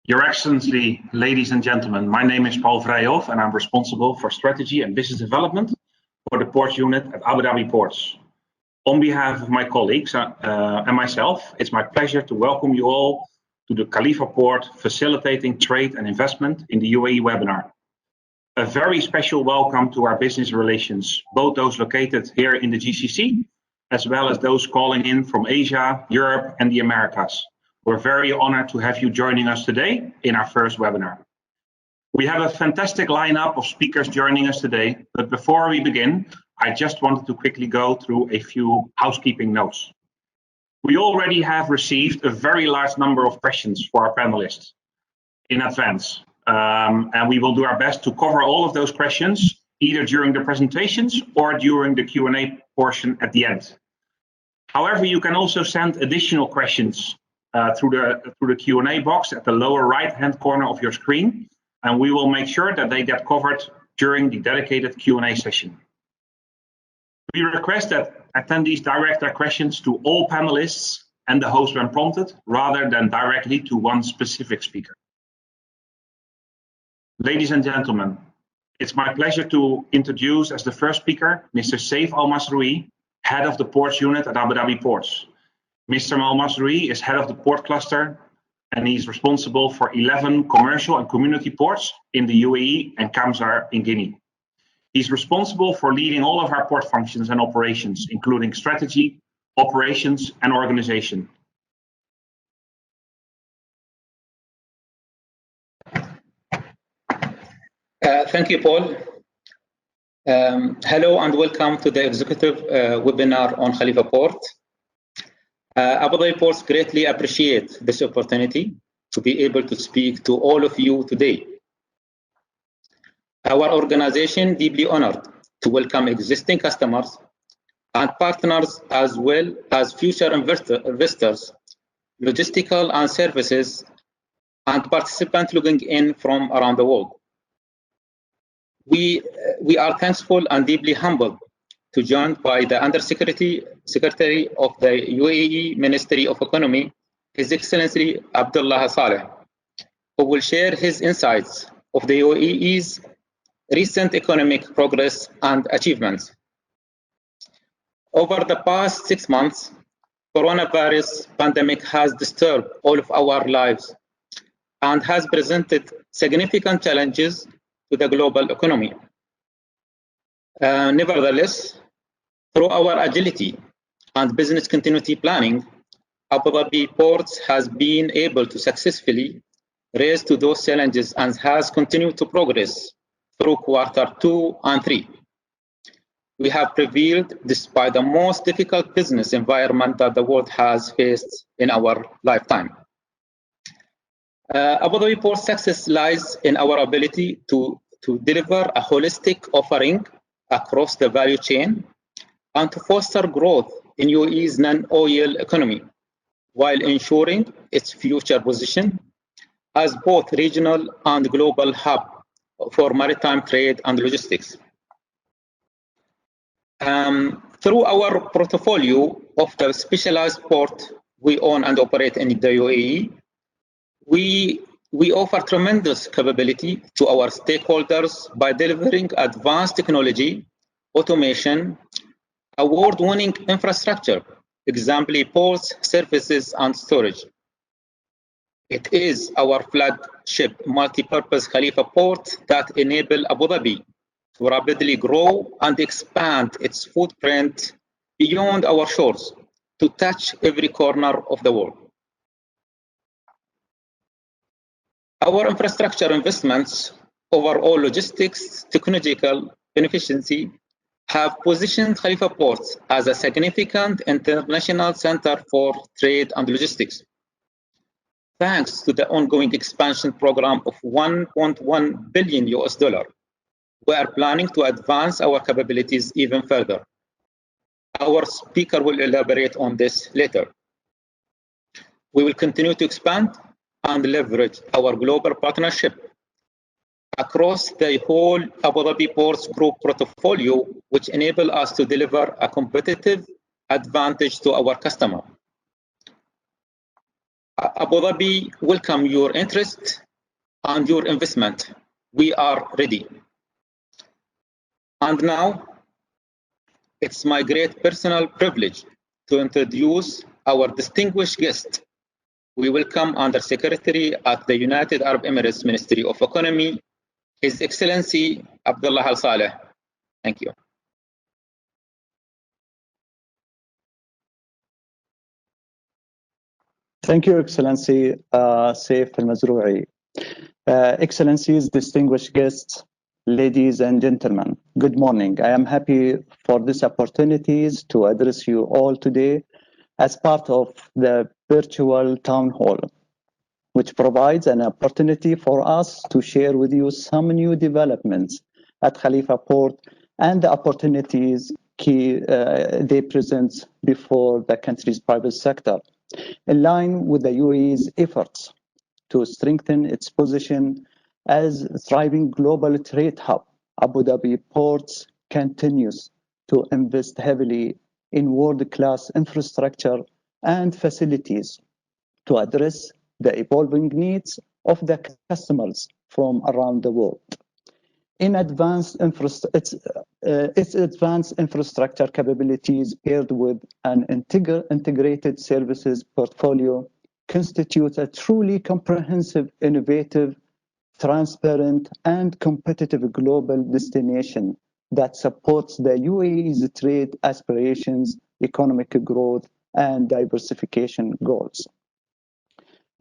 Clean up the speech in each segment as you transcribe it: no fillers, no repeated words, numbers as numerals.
Your Excellency, ladies and gentlemen, my name is Paul Vrijhof and I'm responsible for strategy and business development for the ports unit at Abu Dhabi Ports. On behalf of my colleagues and myself, it's my pleasure to welcome you all to the Khalifa Port Facilitating Trade and Investment in the UAE Webinar. A very special welcome to our business relations, both those located here in the GCC, as well as those calling in from Asia, Europe, and the Americas. We're very honored to have you joining us today in our first webinar. We have a fantastic lineup of speakers joining us today, but before we begin, I just wanted to quickly go through a few housekeeping notes. We already have received a very large number of questions for our panelists in advance, and we will do our best to cover all of those questions either during the presentations or during the Q&A portion at the end. However, you can also send additional questions through the Q&A box at the lower right-hand corner of your screen, and we will make sure that they get covered during the dedicated Q&A session. We request that attendees direct their questions to all panelists and the host when prompted, rather than directly to one specific speaker. Ladies and gentlemen, it's my pleasure to introduce as the first speaker, Mr. Saif Al-Masroui, Head of the Ports Unit at Abu Dhabi Ports. Mr. Al-Masroui is head of the port cluster, and he's responsible for 11 commercial and community ports in the UAE and Kamsar in Guinea. He's responsible for leading all of our port functions and operations, including strategy, operations, and organization. Thank you, Paul. Hello and welcome to the executive webinar on Khalifa Port. Abu Dhabi Ports greatly appreciate this opportunity to be able to speak to all of you today. Our organization deeply honored to welcome existing customers and partners, as well as future investors, logistical and services, and participants looking in from around the world. We are thankful and deeply humbled to join by the Secretary of the UAE Ministry of Economy, His Excellency Abdullah Saleh, who will share his insights of the UAE's recent economic progress and achievements. Over the past 6 months, coronavirus pandemic has disturbed all of our lives and has presented significant challenges to the global economy. Nevertheless, through our agility and business continuity planning, Abu Dhabi Ports has been able to successfully rise to those challenges and has continued to progress through Q2 and 3. We have prevailed despite the most difficult business environment that the world has faced in our lifetime. Abu Dhabi Ports' success lies in our ability to deliver a holistic offering across the value chain and to foster growth in UAE's non-oil economy, while ensuring its future position as both regional and global hub for maritime trade and logistics. Through our portfolio of the specialized port we own and operate in the UAE, we offer tremendous capability to our stakeholders by delivering advanced technology, automation, award-winning infrastructure, exemplary ports, services, and storage. It is our flagship multi-purpose Khalifa Port that enable Abu Dhabi to rapidly grow and expand its footprint beyond our shores to touch every corner of the world. Our infrastructure investments, overall logistics, technological efficiency, have positioned Khalifa Ports as a significant international center for trade and logistics. Thanks to the ongoing expansion program of $1.1 billion, we are planning to advance our capabilities even further. Our speaker will elaborate on this later. We will continue to expand and leverage our global partnership across the whole Abu Dhabi Ports Group portfolio, which enable us to deliver a competitive advantage to our customer. Abu Dhabi welcome your interest and your investment. We are ready. And now, it's my great personal privilege to introduce our distinguished guest. We welcome Under Secretary at the United Arab Emirates Ministry of Economy, His Excellency Abdullah Al Saleh. Thank you. Thank you, Excellency Saif Al-Mazrou'i. Excellencies, distinguished guests, ladies and gentlemen, good morning. I am happy for this opportunity to address you all today as part of the virtual town hall, which provides an opportunity for us to share with you some new developments at Khalifa Port and the opportunities they present before the country's private sector, in line with the UAE's efforts to strengthen its position as a thriving global trade hub. Abu Dhabi Ports continues to invest heavily in world-class infrastructure and facilities to address the evolving needs of the customers from around the world. Its advanced infrastructure capabilities paired with an integrated services portfolio constitute a truly comprehensive, innovative, transparent, and competitive global destination that supports the UAE's trade aspirations, economic growth, and diversification goals.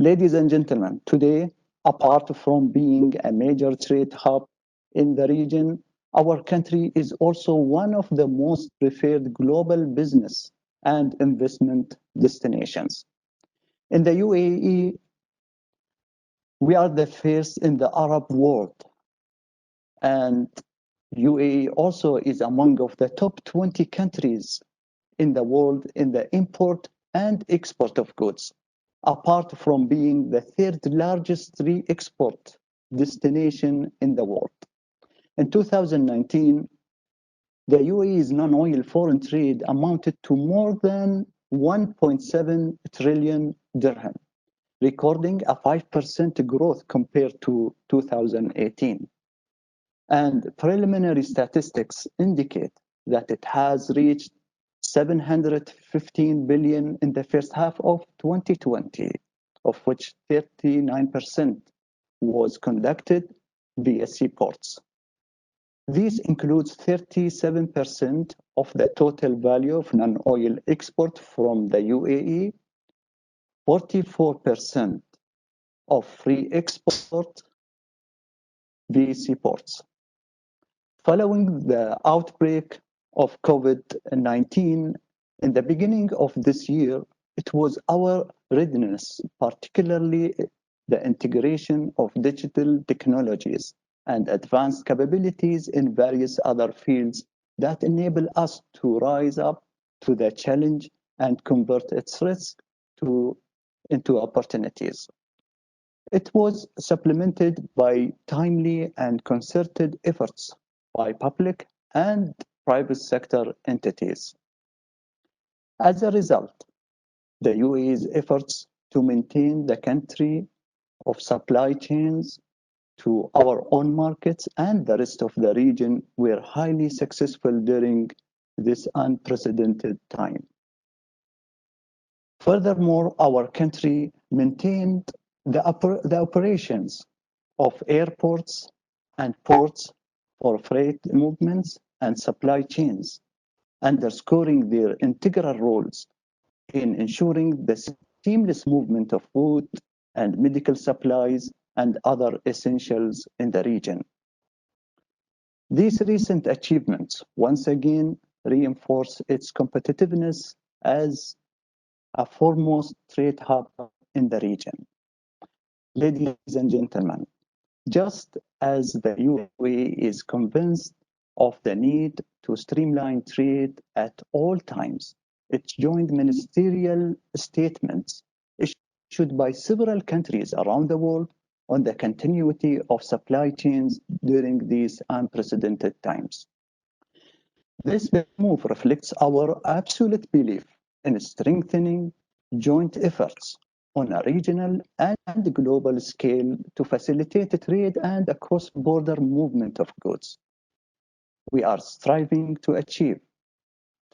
Ladies and gentlemen, today, apart from being a major trade hub in the region, our country is also one of the most preferred global business and investment destinations. In the UAE, we are the first in the Arab world, and UAE also is among of the top 20 countries in the world in the import and export of goods, apart from being the third largest re-export destination in the world. In 2019, the UAE's non-oil foreign trade amounted to more than 1.7 trillion dirham, recording a 5% growth compared to 2018. And preliminary statistics indicate that it has reached 715 billion in the first half of 2020, of which 39% was conducted via seaports. This includes 37% of the total value of non-oil export from the UAE, 44% of free export via seaports. Following the outbreak of COVID-19 in the beginning of this year, it was our readiness, particularly the integration of digital technologies and advanced capabilities in various other fields that enable us to rise up to the challenge and convert its risk into opportunities. It was supplemented by timely and concerted efforts by public and private sector entities. As a result, the UAE's efforts to maintain the country of supply chains to our own markets and the rest of the region were highly successful during this unprecedented time. Furthermore, our country maintained the operations of airports and ports for freight movements and supply chains, underscoring their integral roles in ensuring the seamless movement of food and medical supplies and other essentials in the region. These recent achievements once again reinforce its competitiveness as a foremost trade hub in the region. Ladies and gentlemen, just as the UAE is convinced of the need to streamline trade at all times, its joint ministerial statements issued by several countries around the world on the continuity of supply chains during these unprecedented times. This move reflects our absolute belief in strengthening joint efforts on a regional and global scale to facilitate trade and a cross-border movement of goods. We are striving to achieve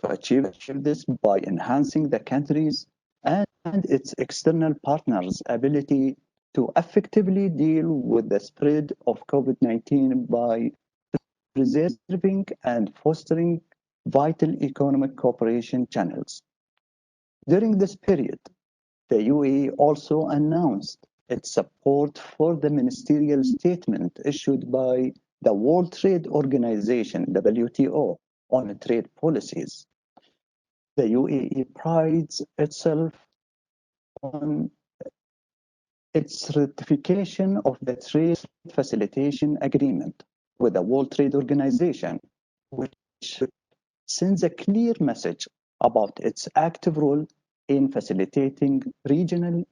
this by enhancing the country's and its external partners' ability to effectively deal with the spread of COVID-19 by preserving and fostering vital economic cooperation channels. During this period, the UAE also announced its support for the ministerial statement issued by the World Trade Organization, WTO, on trade policies. The UAE prides itself on its ratification of the Trade Facilitation Agreement with the World Trade Organization, which sends a clear message about its active role in facilitating regional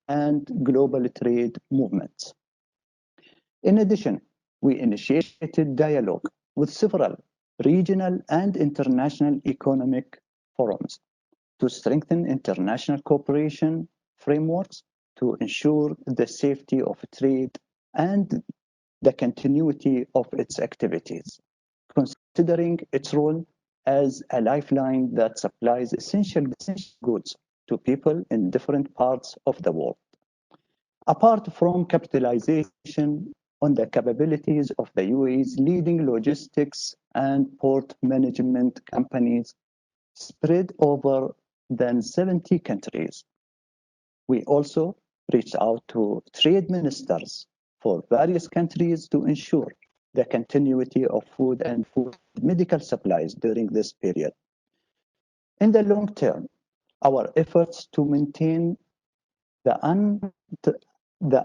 and global trade movements. In addition, we initiated dialogue with several regional and international economic forums to strengthen international cooperation frameworks to ensure the safety of trade and the continuity of its activities, considering its role as a lifeline that supplies essential goods to people in different parts of the world. Apart from capitalization on the capabilities of the UAE's leading logistics and port management companies spread over than 70 countries, we also reached out to trade ministers for various countries to ensure the continuity of food and food medical supplies during this period. In the long term, our efforts to maintain the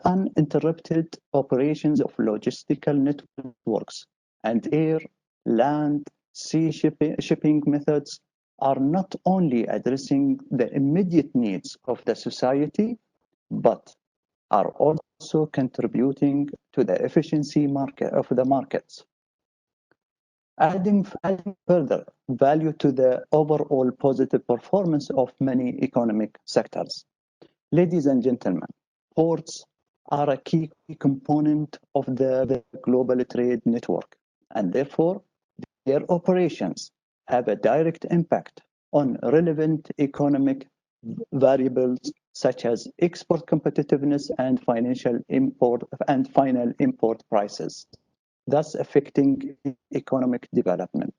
uninterrupted operations of logistical networks and air, land, sea shipping methods are not only addressing the immediate needs of the society, but are also contributing to the efficiency of the markets, adding further value to the overall positive performance of many economic sectors. Ladies and gentlemen, ports are a key component of the global trade network, and therefore their operations have a direct impact on relevant economic variables such as export competitiveness and final import prices, thus affecting economic development.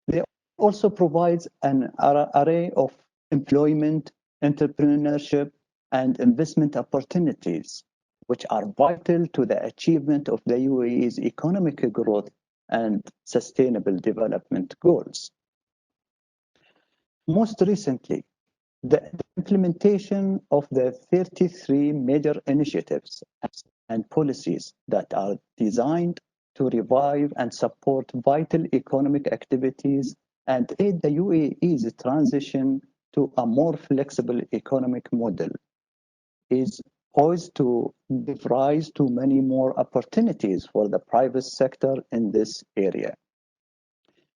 They also provide an array of employment, entrepreneurship, and investment opportunities, which are vital to the achievement of the UAE's economic growth and sustainable development goals. Most recently, the implementation of the 33 major initiatives and policies that are designed to revive and support vital economic activities and aid the UAE's transition to a more flexible economic model is poised to give rise to many more opportunities for the private sector in this area.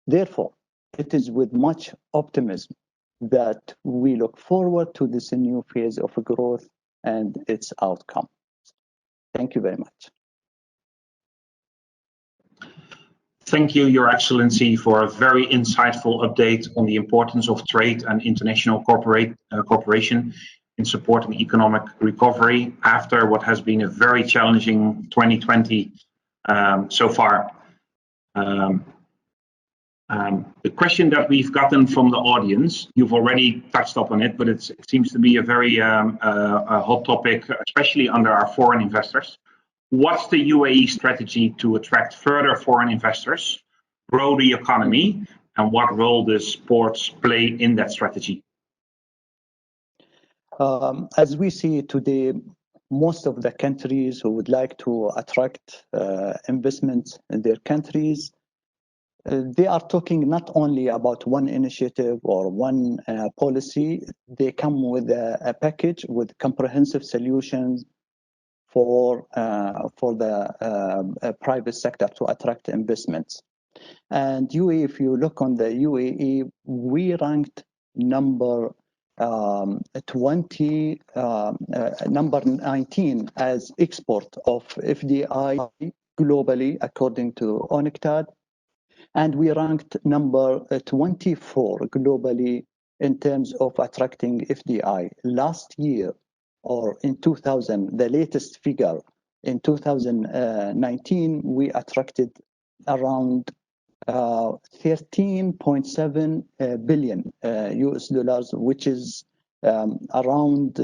Therefore, it is with much optimism that we look forward to this new phase of growth and its outcome. Thank you very much. Thank you, Your Excellency, for a very insightful update on the importance of trade and international cooperation in supporting economic recovery after what has been a very challenging 2020 so far. The question that we've gotten from the audience, you've already touched upon it, but it seems to be a very hot topic, especially under our foreign investors. What's the UAE strategy to attract further foreign investors, grow the economy, and what role does ports play in that strategy? As we see today, most of the countries who would like to attract investments in their countries, they are talking not only about one initiative or one policy, they come with a package with comprehensive solutions for the private sector to attract investments. And UAE, if you look on the UAE, we ranked number number 19 as export of FDI globally, according to UNCTAD. And we ranked number 24 globally in terms of attracting FDI. Last year, or in 2000, the latest figure, in 2019, we attracted around 13.7 billion US dollars, which is around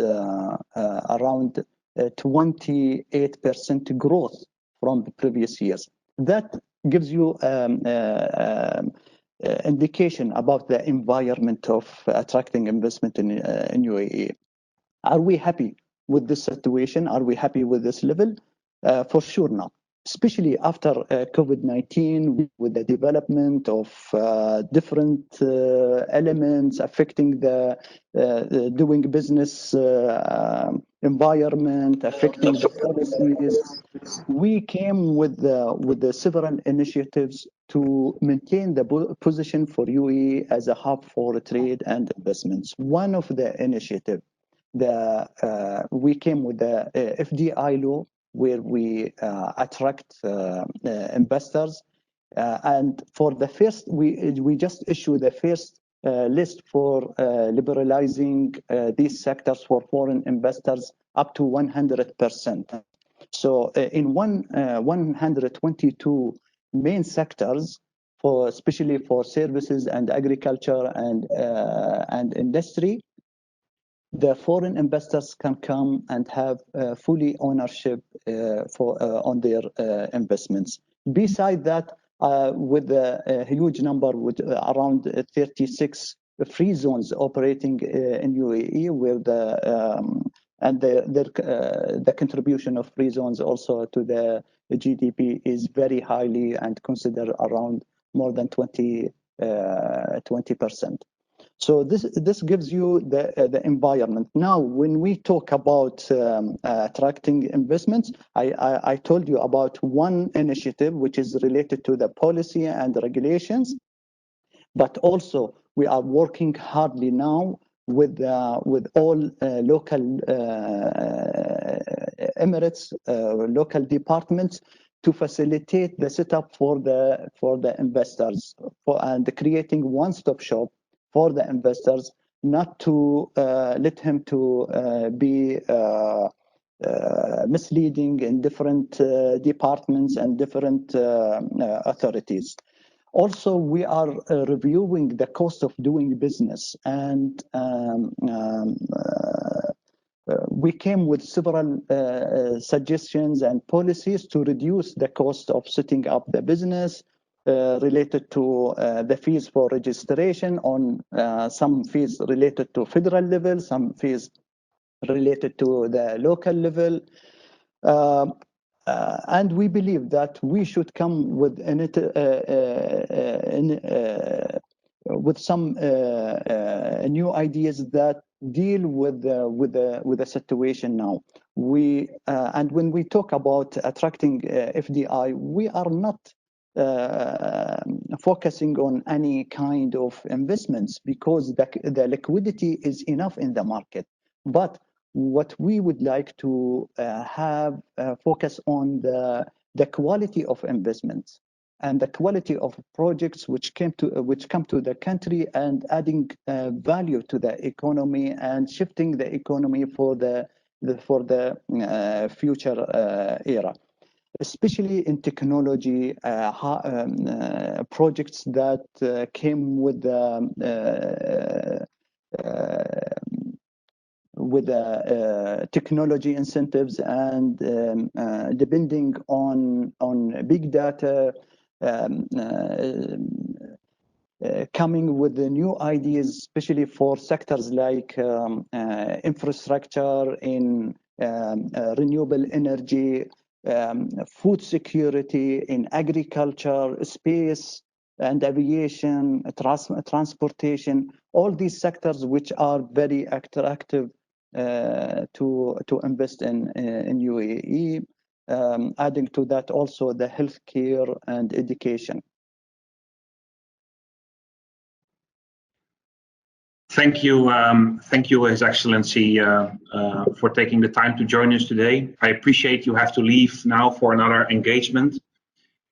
28% growth from the previous years. That gives you indication about the environment of attracting investment in UAE. Are we happy with this situation? Are we happy with this level? For sure not. Especially after COVID-19, with the development of different elements affecting the doing business environment, affecting the policies, we came with the several initiatives to maintain the position for UAE as a hub for trade and investments. One of the initiatives, we came with the FDI law, where we attract investors. And for the first, we just issued the first list for liberalizing these sectors for foreign investors up to 100%. So in 122 main sectors, especially for services and agriculture and industry, the foreign investors can come and have fully ownership on their investments. Besides that, with a huge number, with around 36 free zones operating in UAE, where the contribution of free zones also to the GDP is very highly and considered around more than 20%. So this gives you the environment. Now, when we talk about attracting investments, I told you about one initiative which is related to the policy and regulations, but also we are working hardly now with all local emirates, local departments, to facilitate the setup for the investors, and creating one-stop shop for the investors, not to let him to be misleading in different departments and different authorities. Also, we are reviewing the cost of doing business, and we came with several suggestions and policies to reduce the cost of setting up the business, related to the fees for registration, on some fees related to federal level, some fees related to the local level. And we believe that we should come with some new ideas that deal with the situation now. And when we talk about attracting FDI, we are not focusing on any kind of investments, because the liquidity is enough in the market. But what we would like to have focus on the quality of investments and the quality of projects which come to the country, and adding value to the economy and shifting the economy for the future era, especially in technology projects that came with technology incentives, and depending on big data, coming with the new ideas, especially for sectors like infrastructure, in renewable energy, food security, in agriculture, space and aviation, transportation, all these sectors which are very attractive to invest in UAE. Adding to that also the healthcare and education. Thank you, His Excellency, for taking the time to join us today. I appreciate you have to leave now for another engagement.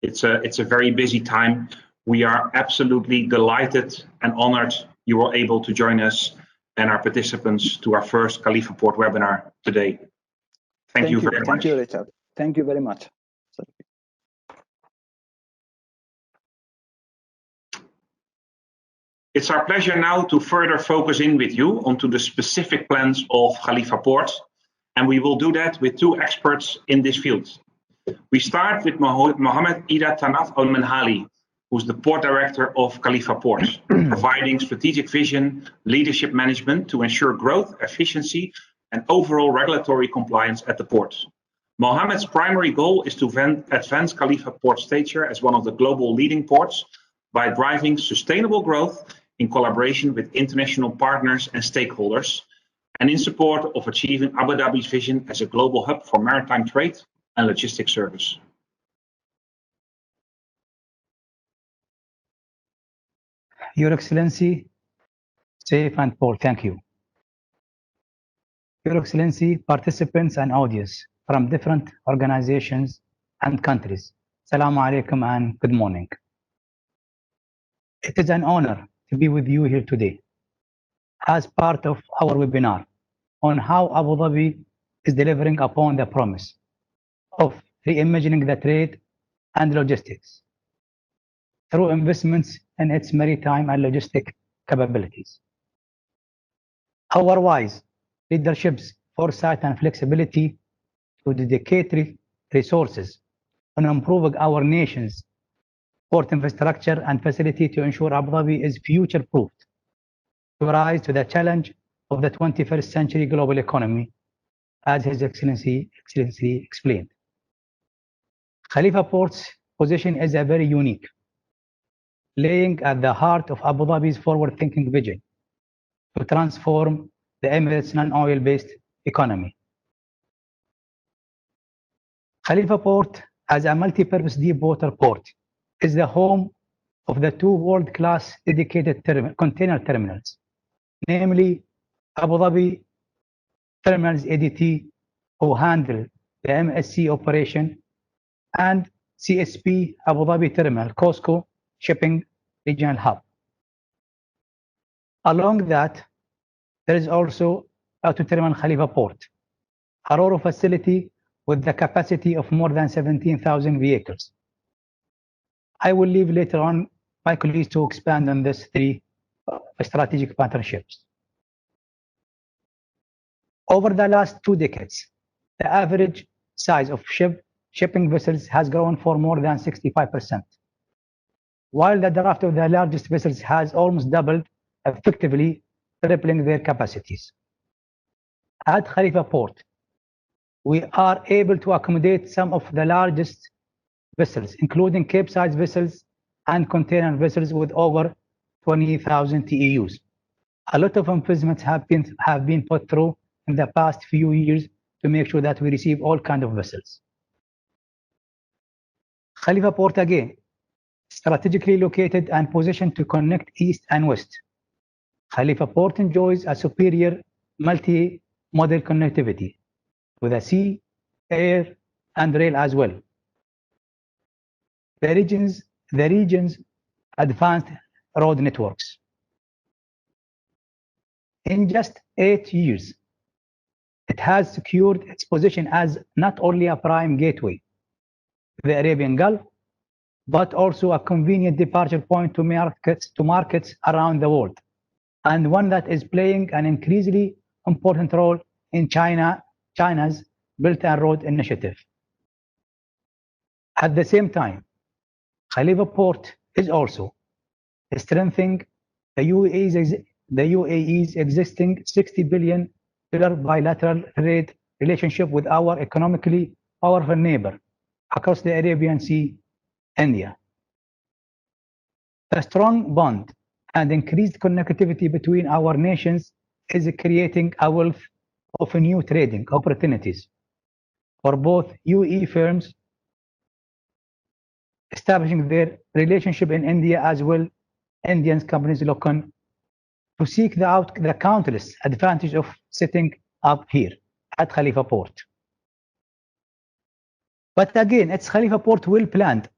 It's a very busy time. We are absolutely delighted and honored you were able to join us and our participants to our first Khalifa Port webinar today. Thank you very much. Thank you, Richard. Thank you very much. It's our pleasure now to further focus in with you onto the specific plans of Khalifa Port, and we will do that with two experts in this field. We start with Mohammed Ida Tanaf Al-Manhali, who's the Port Director of Khalifa Port, providing strategic vision, leadership management to ensure growth, efficiency, and overall regulatory compliance at the port. Mohammed's primary goal is to advance Khalifa Port's stature as one of the global leading ports by driving sustainable growth in collaboration with international partners and stakeholders, and in support of achieving Abu Dhabi's vision as a global hub for maritime trade and logistics service. Your Excellency, Saif and Paul, thank you. Your Excellency, participants and audience from different organizations and countries, Assalamu alaikum and good morning. It is an honor to be with you here today as part of our webinar on how Abu Dhabi is delivering upon the promise of reimagining the trade and logistics through investments in its maritime and logistic capabilities. Our wise leadership's foresight and flexibility to dedicate resources on improving our nation's port infrastructure and facility to ensure Abu Dhabi is future-proofed to rise to the challenge of the 21st century global economy, as His Excellency explained. Khalifa Port's position is a very unique, laying at the heart of Abu Dhabi's forward-thinking vision to transform the Emirates' non-oil-based economy. Khalifa Port, as a multi-purpose deep-water port, is the home of the two world-class dedicated container terminals, namely Abu Dhabi Terminals ADT, who handle the MSC operation, and CSP Abu Dhabi Terminal, COSCO Shipping Regional Hub. Along that, there is also Auto Terminal Khalifa Port, a RoRo facility with the capacity of more than 17,000 vehicles. I will leave later on my colleagues to expand on these three strategic partnerships. Over the last 2 decades, the average size of shipping vessels has grown for more than 65%, while the draft of the largest vessels has almost doubled, effectively tripling their capacities. At Khalifa Port, we are able to accommodate some of the largest vessels, including Cape-size vessels and container vessels with over 20,000 TEUs. A lot of investments have been put through in the past few years to make sure that we receive all kinds of vessels. Khalifa Port, again, strategically located and positioned to connect east and west. Khalifa Port enjoys a superior multi-modal connectivity with a sea, air, and rail as well. The region's advanced road networks. In just 8 years, it has secured its position as not only a prime gateway to the Arabian Gulf, but also a convenient departure point to markets around the world, and one that is playing an increasingly important role in China's Belt and Road Initiative. At the same time, Khalifa Port is also strengthening the UAE's existing $60 billion bilateral trade relationship with our economically powerful neighbor across the Arabian Sea, India. The strong bond and increased connectivity between our nations is creating a wealth of new trading opportunities for both UAE firms establishing their relationship in India, as well Indian companies looking to seek the countless advantage of setting up here at Khalifa Port. But again, it's Khalifa Port well-planned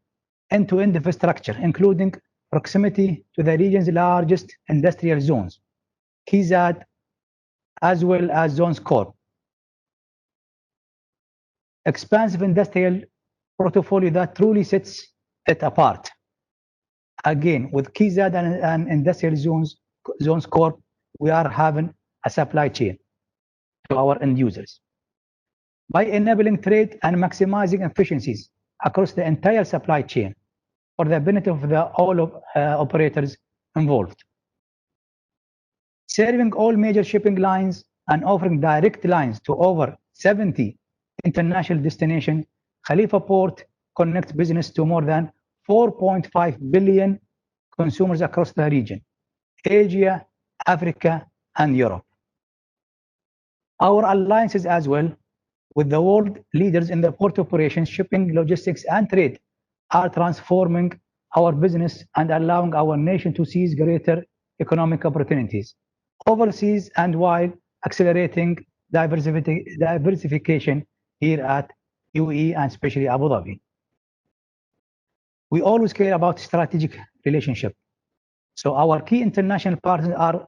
end-to-end infrastructure, including proximity to the region's largest industrial zones, KEZAD, as well as Zones Corp. Expansive industrial portfolio that truly sets it apart. Again, with KEZAD and industrial zones Corp, we are having a supply chain to our end users. By enabling trade and maximizing efficiencies across the entire supply chain for the benefit of all operators involved. Serving all major shipping lines and offering direct lines to over 70 international destinations, Khalifa Port connects business to more than 4.5 billion consumers across the region, Asia, Africa, and Europe. Our alliances as well with the world leaders in the port operations, shipping, logistics, and trade are transforming our business and allowing our nation to seize greater economic opportunities overseas and while accelerating diversification here at UAE and especially Abu Dhabi. We always care about strategic relationship. So our key international partners are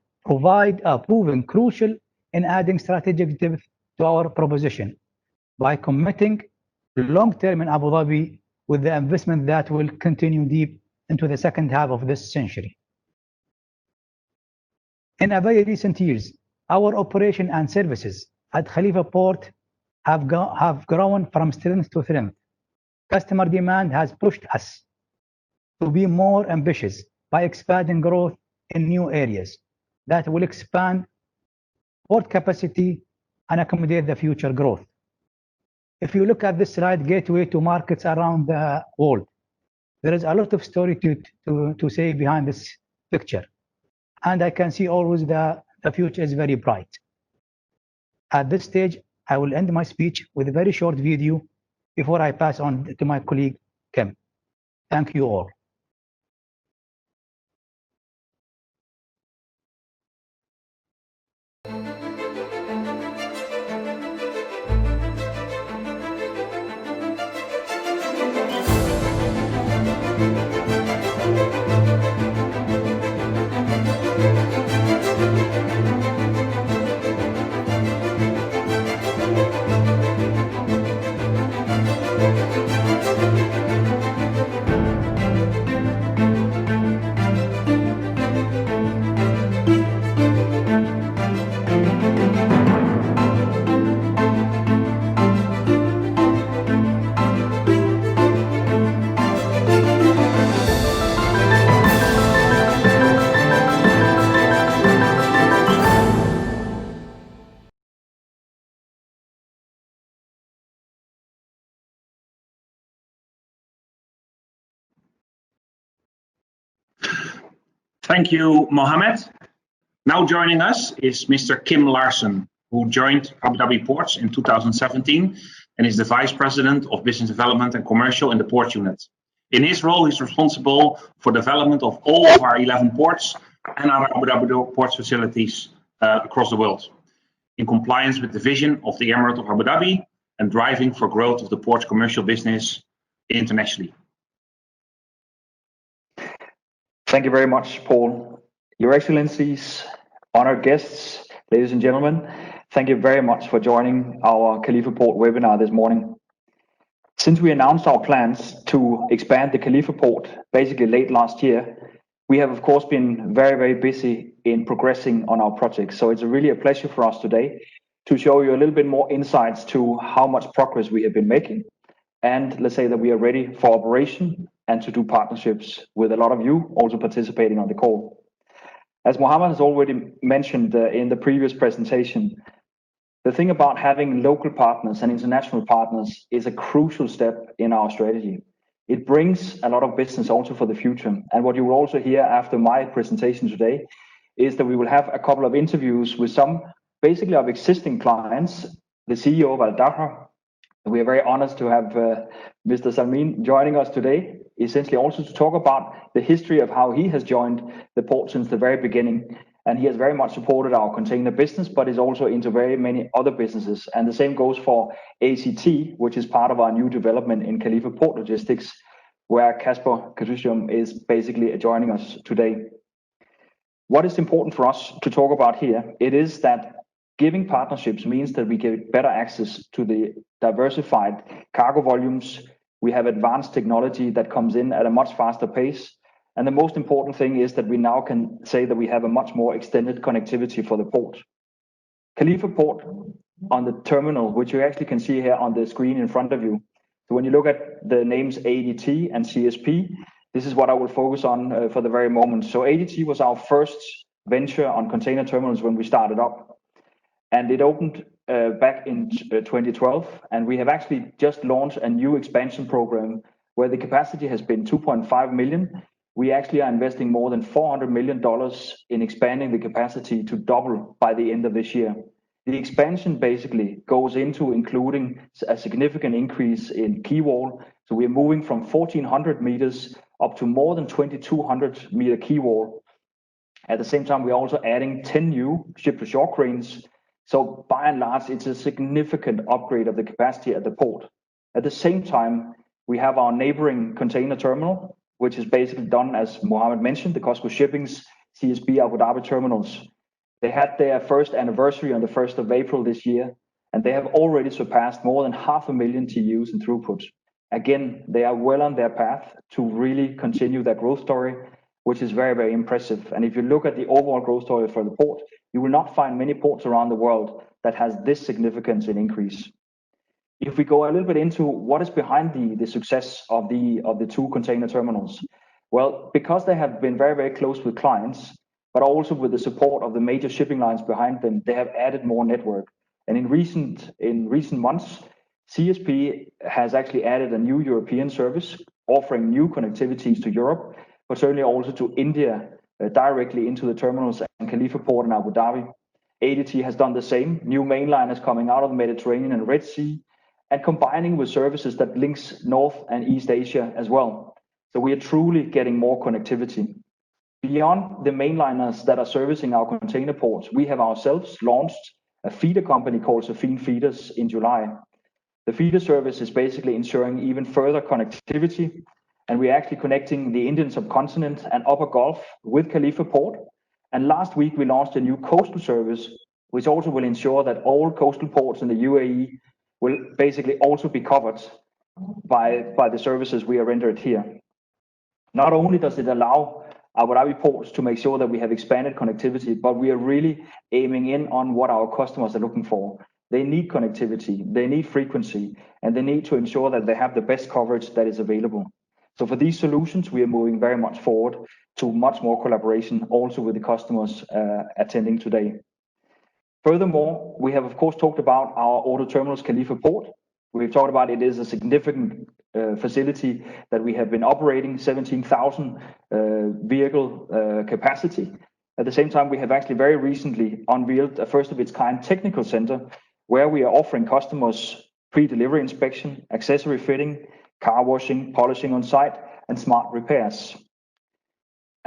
proving crucial in adding strategic depth to our proposition by committing long-term in Abu Dhabi with the investment that will continue deep into the second half of this century. In a very recent years, our operation and services at Khalifa Port have grown from strength to strength. Customer demand has pushed us to be more ambitious by expanding growth in new areas that will expand port capacity and accommodate the future growth. If you look at this slide, gateway to markets around the world, there is a lot of story to say behind this picture. And I can see always the future is very bright. At this stage, I will end my speech with a very short video before I pass on to my colleague, Kim. Thank you all. Thank you, Mohammed. Now joining us is Mr. Kim Larsen, who joined Abu Dhabi Ports in 2017 and is the Vice President of Business Development and Commercial in the Port Unit. In his role, he's responsible for development of all of our 11 ports and our Abu Dhabi ports facilities across the world, in compliance with the vision of the Emirate of Abu Dhabi and driving for growth of the port's commercial business internationally. Thank you very much, Paul. Your Excellencies, honored guests, ladies and gentlemen, thank you very much for joining our Khalifa Port webinar this morning. Since we announced our plans to expand the Khalifa Port basically late last year, we have of course been very, very busy in progressing on our projects. So it's really a pleasure for us today to show you a little bit more insights to how much progress we have been making. And let's say that we are ready for operation and to do partnerships with a lot of you also participating on the call. As Mohammed has already mentioned in the previous presentation, the thing about having local partners and international partners is a crucial step in our strategy. It brings a lot of business also for the future. And what you will also hear after my presentation today is that we will have a couple of interviews with some basically of existing clients, the CEO of Al Dahra. We are very honored to have Mr. Salmin joining us today, essentially also to talk about the history of how he has joined the port since the very beginning, and he has very much supported our container business, but is also into very many other businesses. And the same goes for ACT, which is part of our new development in Khalifa Port Logistics, where Kasper Kasusium is basically joining us today. What is important for us to talk about here, it is that giving partnerships means that we get better access to the diversified cargo volumes. We have advanced technology that comes in at a much faster pace. And the most important thing is that we now can say that we have a much more extended connectivity for the port. Khalifa Port on the terminal, which you actually can see here on the screen in front of you. So when you look at the names ADT and CSP, this is what I will focus on for the very moment. So ADT was our first venture on container terminals when we started up. And it opened back in 2012. And we have actually just launched a new expansion program where the capacity has been 2.5 million. We actually are investing more than $400 million in expanding the capacity to double by the end of this year. The expansion basically goes into including a significant increase in quay wall. So we're moving from 1,400 meters up to more than 2,200 meter quay wall. At the same time, we're also adding 10 new ship-to-shore cranes. So by and large, it's a significant upgrade of the capacity at the port. At the same time, we have our neighboring container terminal, which is basically done, as Mohammed mentioned, the COSCO Shipping's CSP Abu Dhabi terminals. They had their first anniversary on the 1st of April this year, and they have already surpassed more than 500,000 TEUs in throughput. Again, they are well on their path to really continue their growth story, which is very, very impressive. And if you look at the overall growth story for the port, you will not find many ports around the world that has this significance in increase. If we go a little bit into what is behind the success of the two container terminals, well, because they have been very, very close with clients, but also with the support of the major shipping lines behind them, they have added more network. And in recent months, CSP has actually added a new European service offering new connectivities to Europe, but certainly also to India directly into the terminals and Khalifa Port in Abu Dhabi. ADT has done the same, new mainliners coming out of the Mediterranean and Red Sea, and combining with services that links North and East Asia as well. So we are truly getting more connectivity. Beyond the mainliners that are servicing our container ports, we have ourselves launched a feeder company called Safine Feeders in July. The feeder service is basically ensuring even further connectivity, and we're actually connecting the Indian subcontinent and Upper Gulf with Khalifa Port. And last week we launched a new coastal service, which also will ensure that all coastal ports in the UAE will basically also be covered by the services we are rendered here. Not only does it allow Abu Dhabi ports to make sure that we have expanded connectivity, but we are really aiming in on what our customers are looking for. They need connectivity, they need frequency, and they need to ensure that they have the best coverage that is available. So for these solutions, we are moving very much forward to much more collaboration also with the customers attending today. Furthermore, we have of course talked about our auto terminals, Khalifa Port. We've talked about it is a significant facility that we have been operating, 17,000 vehicle capacity. At the same time, we have actually very recently unveiled a first of its kind technical center where we are offering customers pre-delivery inspection, accessory fitting, car washing, polishing on site, and smart repairs.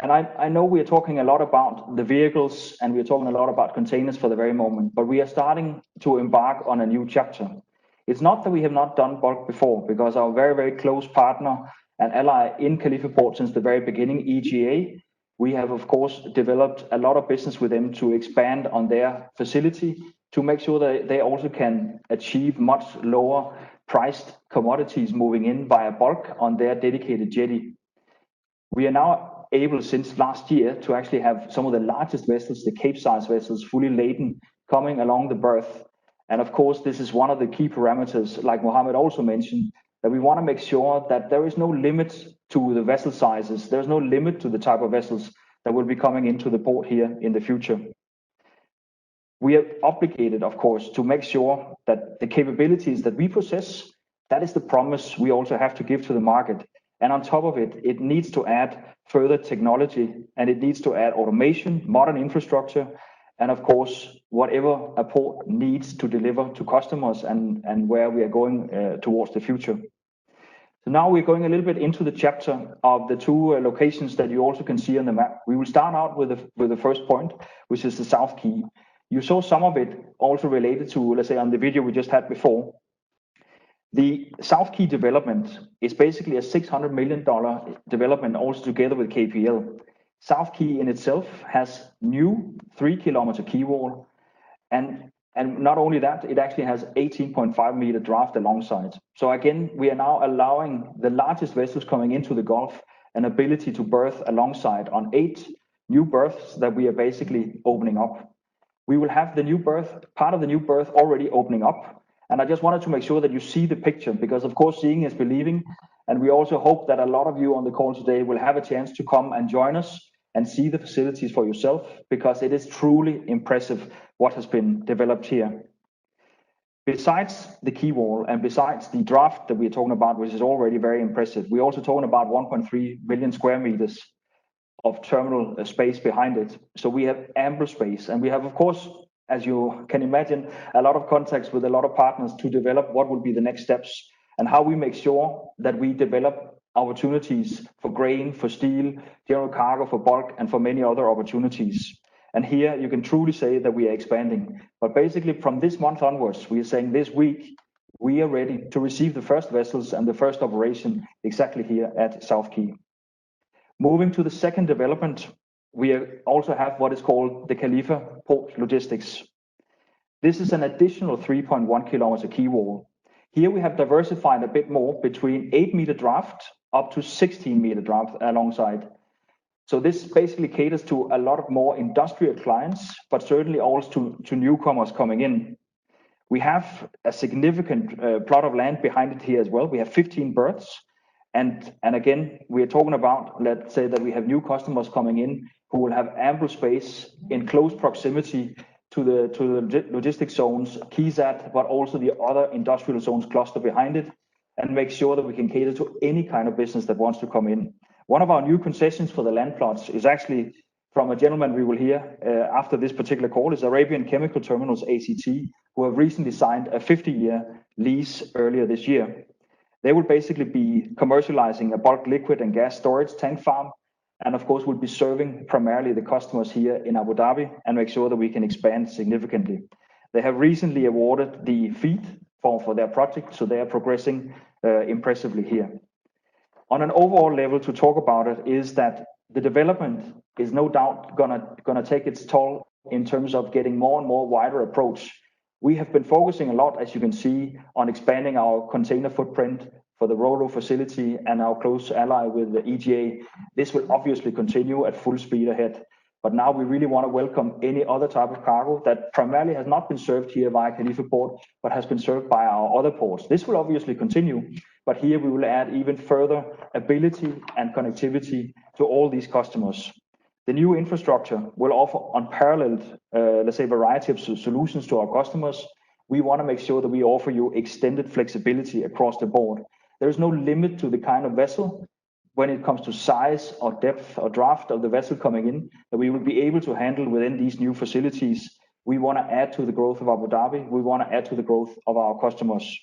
And I know we are talking a lot about the vehicles and we are talking a lot about containers for the very moment, but we are starting to embark on a new chapter. It's not that we have not done bulk before, because our very, very close partner and ally in Khalifa Port since the very beginning, EGA, we have of course developed a lot of business with them to expand on their facility to make sure that they also can achieve much lower priced commodities moving in via bulk on their dedicated jetty. We are now able since last year to actually have some of the largest vessels, the Cape-size vessels, fully laden coming along the berth. And of course, this is one of the key parameters, like Mohammed also mentioned, that we want to make sure that there is no limit to the vessel sizes. There's no limit to the type of vessels that will be coming into the port here in the future. We are obligated, of course, to make sure that the capabilities that we possess, that is the promise we also have to give to the market. And on top of it, it needs to add further technology and it needs to add automation, modern infrastructure, and of course, whatever a port needs to deliver to customers and where we are going towards the future. So now we're going a little bit into the chapter of the two locations that you also can see on the map. We will start out with the first point, which is the South Quay. You saw some of it also related to, let's say, on the video we just had before. The South Quay development is basically a $600 million development also together with KPL. South Quay in itself has new 3-kilometer quay wall, and not only that, it actually has 18.5 meter draft alongside. So again, we are now allowing the largest vessels coming into the Gulf an ability to berth alongside on 8 new berths that we are basically opening up. We will have the new berth, part of the new berth already opening up. And I just wanted to make sure that you see the picture, because of course seeing is believing. And we also hope that a lot of you on the call today will have a chance to come and join us and see the facilities for yourself, because it is truly impressive what has been developed here. Besides the quay wall and besides the draft that we're talking about, which is already very impressive, we're also talking about 1.3 million square meters of terminal space behind it. So we have ample space, and we have, of course, as you can imagine, a lot of contacts with a lot of partners to develop what will be the next steps and how we make sure that we develop opportunities for grain, for steel, general cargo, for bulk, and for many other opportunities. And here you can truly say that we are expanding. But basically from this month onwards, we are saying this week, we are ready to receive the first vessels and the first operation exactly here at South Quay. Moving to the second development, we also have what is called the Khalifa Port Logistics. This is an additional 3.1 kilometer quay wall. Here we have diversified a bit more between 8-meter draft up to 16-meter draft alongside. So this basically caters to a lot of more industrial clients, but certainly also to newcomers coming in. We have a significant plot of land behind it here as well. We have 15 berths. And again, we're talking about, let's say that we have new customers coming in who will have ample space in close proximity to the logistics zones, KeyZat, but also the other industrial zones cluster behind it, and make sure that we can cater to any kind of business that wants to come in. One of our new concessions for the land plots is actually from a gentleman we will hear after this particular call, is Arabian Chemical Terminals, ACT, who have recently signed a 50-year lease earlier this year. They will basically be commercializing a bulk liquid and gas storage tank farm, and of course will be serving primarily the customers here in Abu Dhabi and make sure that we can expand significantly. They have recently awarded the FEED for their project, so they are progressing impressively here. On an overall level, to talk about it, is that the development is no doubt gonna take its toll in terms of getting more and more wider approach. We have been focusing a lot, as you can see, on expanding our container footprint for the Ro-Ro facility and our close ally with the EGA. This will obviously continue at full speed ahead. But now we really want to welcome any other type of cargo that primarily has not been served here via Khalifa Port, but has been served by our other ports. This will obviously continue, but here we will add even further ability and connectivity to all these customers. The new infrastructure will offer unparalleled, let's say, variety of solutions to our customers. We want to make sure that we offer you extended flexibility across the board. There is no limit to the kind of vessel when it comes to size or depth or draft of the vessel coming in that we will be able to handle within these new facilities. We want to add to the growth of Abu Dhabi. We want to add to the growth of our customers.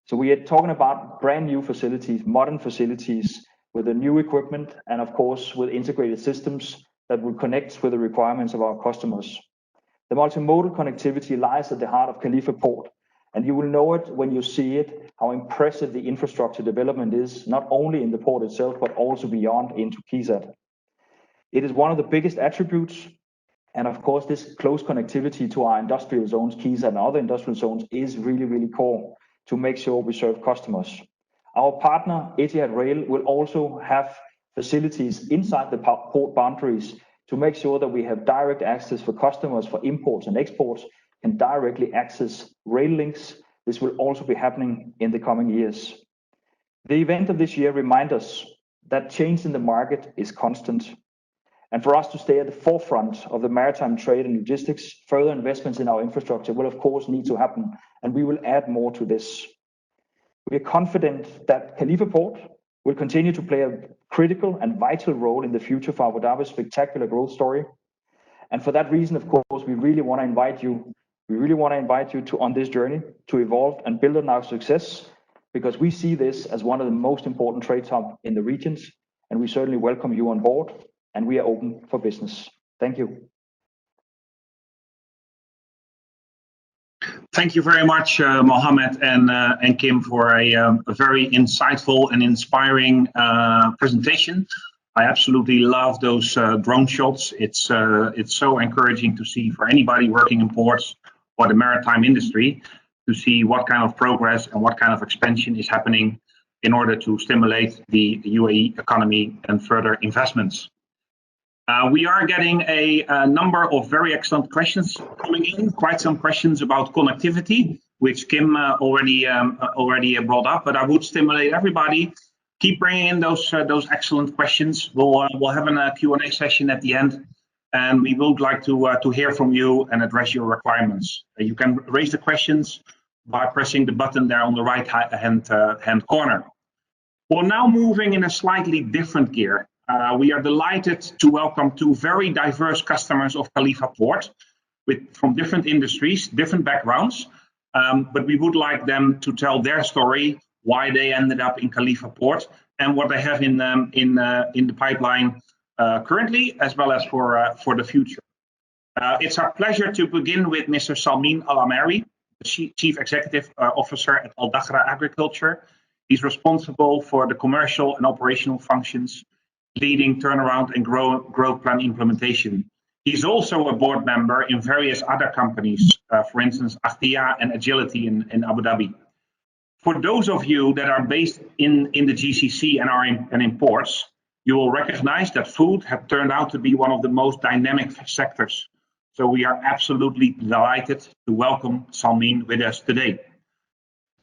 So we are talking about brand new facilities, modern facilities, with the new equipment, and of course with integrated systems that will connect with the requirements of our customers. The multimodal connectivity lies at the heart of Khalifa Port, and you will know it when you see it, how impressive the infrastructure development is, not only in the port itself, but also beyond into KeyZat. It is one of the biggest attributes, and of course this close connectivity to our industrial zones, KeyZat and other industrial zones, is really, really core to make sure we serve customers. Our partner, Etihad Rail, will also have facilities inside the port boundaries to make sure that we have direct access for customers for imports and exports and directly access rail links. This will also be happening in the coming years. The event of this year reminds us that change in the market is constant. And for us to stay at the forefront of the maritime trade and logistics, further investments in our infrastructure will of course need to happen, and we will add more to this. We are confident that Khalifa Port will continue to play a critical and vital role in the future for Abu Dhabi's spectacular growth story. And for that reason, of course, we really want to invite you to on this journey to evolve and build on our success because we see this as one of the most important trade hubs in the regions, and we certainly welcome you on board, and we are open for business. Thank you. Thank you very much, Mohammed and Kim, for a very insightful and inspiring presentation. I absolutely love those drone shots. It's so encouraging to see for anybody working in ports or the maritime industry to see what kind of progress and what kind of expansion is happening in order to stimulate the UAE economy and further investments. We are getting a number of very excellent questions coming in, quite some questions about connectivity, which Kim already brought up, but I would stimulate everybody. Keep bringing in those excellent questions. We'll have a Q&A session at the end, and we would like to hear from you and address your requirements. You can raise the questions by pressing the button there on the right hand corner. We're now moving in a slightly different gear. We are delighted to welcome two very diverse customers of Khalifa Port from different industries, different backgrounds, but we would like them to tell their story, why they ended up in Khalifa Port, and what they have in the pipeline currently, as well as for the future. It's our pleasure to begin with Mr. Salmin Al-Ameri, the Chief Executive Officer at Al Dakhra Agriculture. He's responsible for the commercial and operational functions, leading turnaround and growth plan implementation. He's also a board member in various other companies, for instance, Akhtia and Agility in Abu Dhabi. For those of you that are based in the GCC and are in ports, you will recognize that food has turned out to be one of the most dynamic sectors. So we are absolutely delighted to welcome Salmin with us today.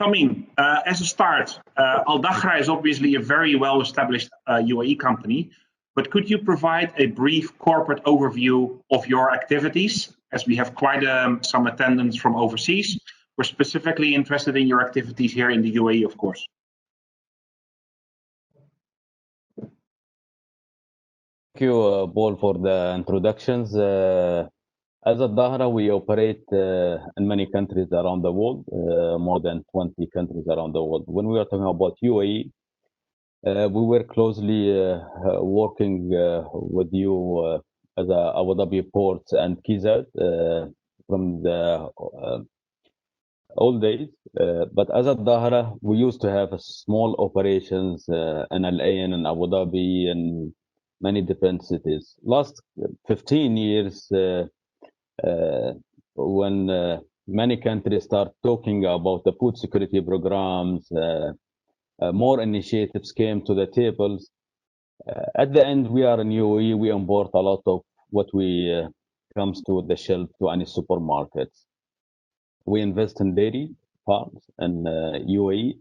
Salmin, as a start, Al Dakhra is obviously a very well-established UAE company, but could you provide a brief corporate overview of your activities, as we have quite some attendance from overseas? We're specifically interested in your activities here in the UAE, of course. Thank you, Paul, for the introductions. As Al Dakhra, we operate in many countries around the world, more than 20 countries around the world. When we are talking about UAE, we were closely working with you as Abu Dhabi Ports and KEZAD from the old days. But as Al Dakhra, we used to have small operations in Al Ain and Abu Dhabi and many different cities. Last 15 years, when many countries start talking about the food security programs, more initiatives came to the tables. At the end, we are in UAE, we import a lot of what we comes to the shelf to any supermarkets. We invest in dairy farms in UAE.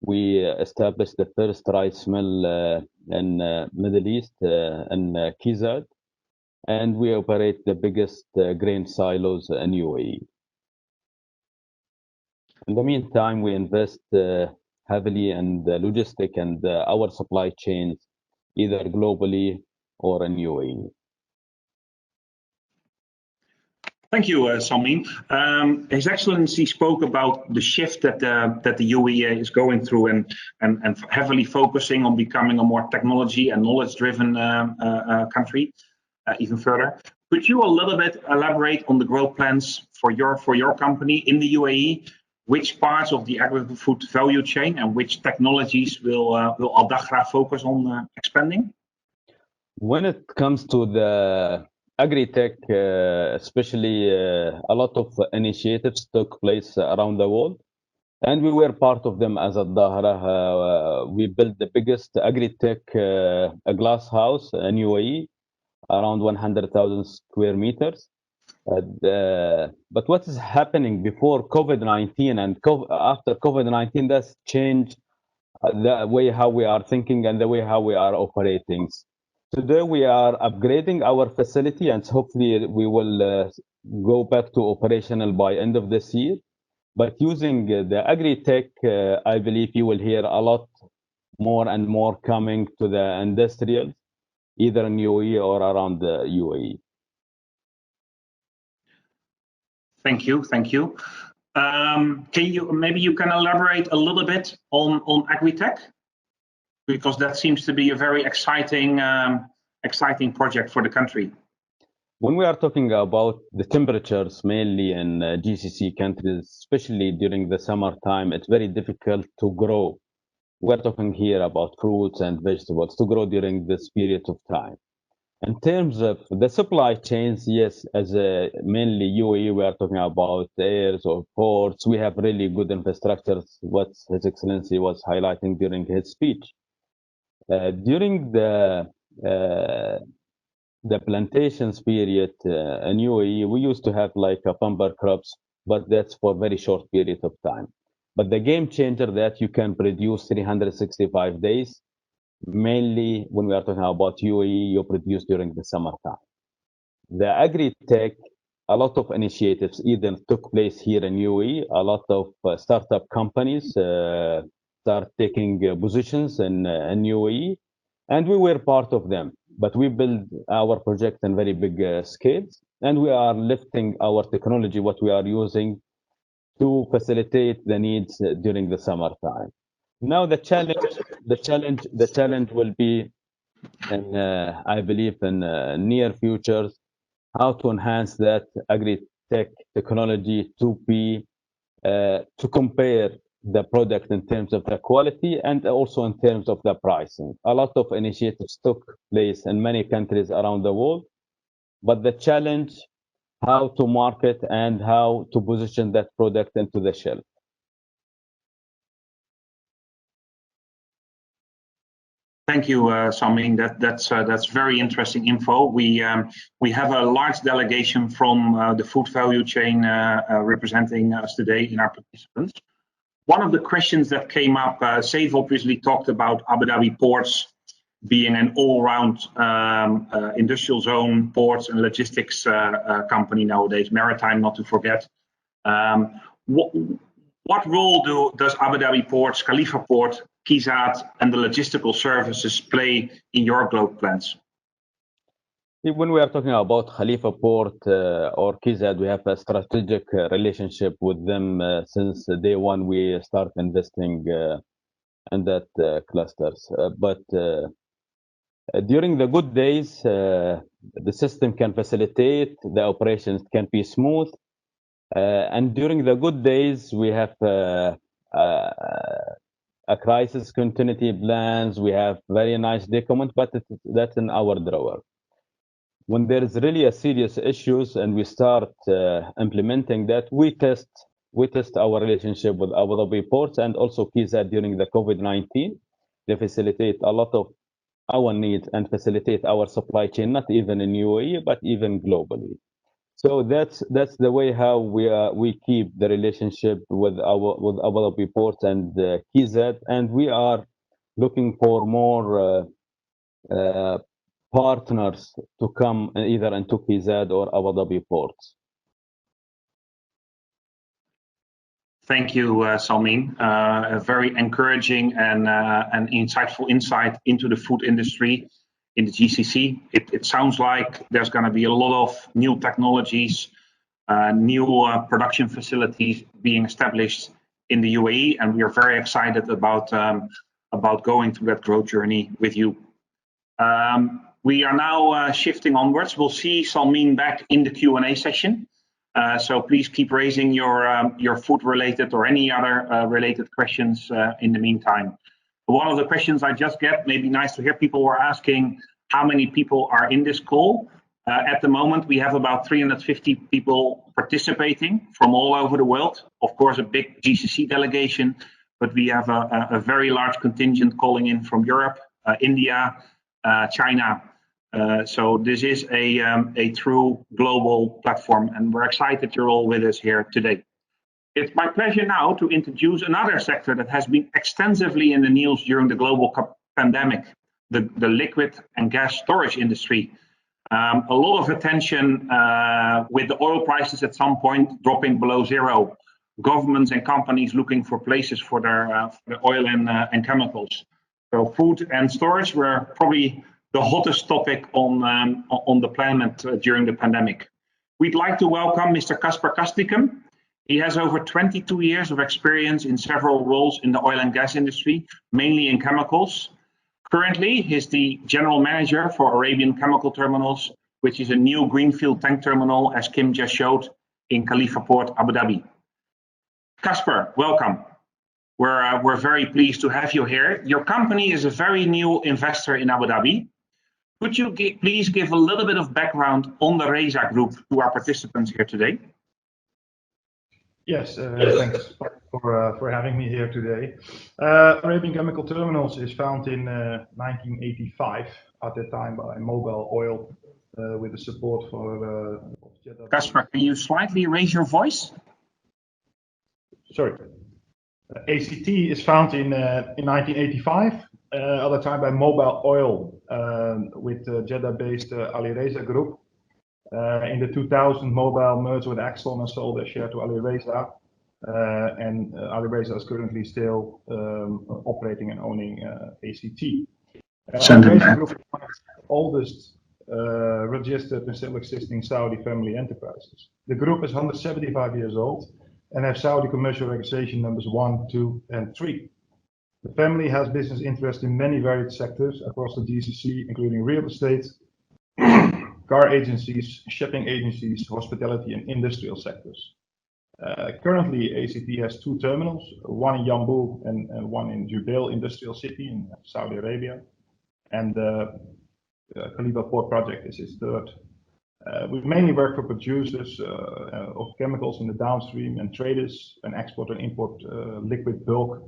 We established the first rice mill in Middle East in KEZAD, and we operate the biggest grain silos in UAE. In the meantime, we invest heavily in the logistic and our supply chains, either globally or in UAE. Thank you, Salmin. His Excellency spoke about the shift that the UAE is going through and heavily focusing on becoming a more technology and knowledge-driven country. Even further, could you a little bit elaborate on the growth plans for your company in the UAE? Which parts of the agri-food value chain and which technologies will Al Dakhra focus on expanding? When it comes to the agri-tech, especially a lot of initiatives took place around the world, and we were part of them as Al Dakhra. We built the biggest agri-tech glass house in UAE, around 100,000 square meters. But what is happening before COVID-19 and after COVID-19, that's changed the way how we are thinking and the way how we are operating. Today we are upgrading our facility, and hopefully we will go back to operational by end of this year. But using the agri-tech, I believe you will hear a lot more and more coming to the industrials, either in UAE or around the UAE. Thank you. Maybe you can elaborate a little bit on agri-tech, because that seems to be a very exciting project for the country. When we are talking about the temperatures, mainly in GCC countries, especially during the summertime, it's very difficult to grow. We're talking here about fruits and vegetables to grow during this period of time. In terms of the supply chains, yes, as mainly UAE, we are talking about airs or ports. We have really good infrastructures, what His Excellency was highlighting during his speech. During the plantations period in UAE, we used to have like a bumper crops, but that's for a very short period of time. But the game changer that you can produce 365 days, mainly when we are talking about UAE, you produce during the summertime. The agri-tech, a lot of initiatives either took place here in UAE, a lot of startup companies start taking positions in UAE, and we were part of them. But we build our project in very big scales, and we are lifting our technology, what we are using to facilitate the needs during the summertime. Now the challenge will be, and I believe in near future, how to enhance that agri-tech technology to be to compare the product in terms of the quality and also in terms of the pricing. A lot of initiatives took place in many countries around the world, but the challenge, how to market and how to position that product into the shelf. Thank you, Samin. That's very interesting info. We have a large delegation from the food value chain representing us today in our participants. One of the questions that came up, Saif obviously talked about Abu Dhabi ports being an all-round industrial zone, ports and logistics company nowadays, maritime not to forget. What role does Abu Dhabi ports, Khalifa Port, KEZAD and the logistical services play in your growth plans? When we are talking about Khalifa Port or KEZAD, we have a strategic relationship with them since day one. We start investing in that clusters. But during the good days, the system can facilitate, the operations can be smooth. And during the good days, we have a crisis continuity plans. We have very nice document, but that's in our drawer. When there is really a serious issues and we start implementing that, we test our relationship with Abu Dhabi ports and also KEZAD during the COVID-19. They facilitate a lot of our needs and facilitate our supply chain, not even in UAE, but even globally. So that's the way how we keep the relationship with Abu Dhabi ports and KEZAD, and we are looking for more partners to come either into KEZAD or Abu Dhabi ports. Thank you, Samin. A very encouraging and insightful insight into the food industry in the GCC. It sounds like there's going to be a lot of new technologies, new production facilities being established in the UAE, and we are very excited about going through that growth journey with you. We are now shifting onwards. We'll see Samin back in the Q&A session. So please keep raising your food-related or any other related questions in the meantime. One of the questions I just get, maybe nice to hear, people were asking how many people are in this call. At the moment, we have about 350 people participating from all over the world. Of course, a big GCC delegation, but we have a very large contingent calling in from Europe, India, China. So this is a true global platform, and we're excited you're all with us here today. It's my pleasure now to introduce another sector that has been extensively in the news during the global pandemic, the liquid and gas storage industry. A lot of attention with the oil prices at some point dropping below zero. Governments and companies looking for places for their oil and chemicals. So food and storage were probably the hottest topic on the planet during the pandemic. We'd like to welcome Mr. Kasper Kastikum. He has over 22 years of experience in several roles in the oil and gas industry, mainly in chemicals. Currently, he's the general manager for Arabian Chemical Terminals, which is a new greenfield tank terminal, as Kim just showed, in Khalifa Port, Abu Dhabi. Casper, welcome. We're very pleased to have you here. Your company is a very new investor in Abu Dhabi. Could you please give a little bit of background on the Reza Group to our participants here today? Yes, thanks for having me here today. Arabian Chemical Terminals is founded in 1985, at that time by Mobil Oil, with the support for Casper, can you slightly raise your voice? Sorry. ACT is founded in 1985, at the time by Mobil Oil, with Jeddah-based Ali Reza Group. In the 2000, Mobil merged with Exxon and sold their share to Ali Reza. And Ali Reza is currently still operating and owning ACT. Ali Reza Group is one of the oldest registered and still existing Saudi family enterprises. The group is 175 years old and have Saudi commercial registration numbers 1, 2, and 3. The family has business interests in many varied sectors across the GCC, including real estate, car agencies, shipping agencies, hospitality, and industrial sectors. Currently, ACT has 2 terminals, one in Yanbu and one in Jubail Industrial City in Saudi Arabia. And the Khalifa Port project is its 3rd. We mainly work for producers of chemicals in the downstream and traders and export and import liquid bulk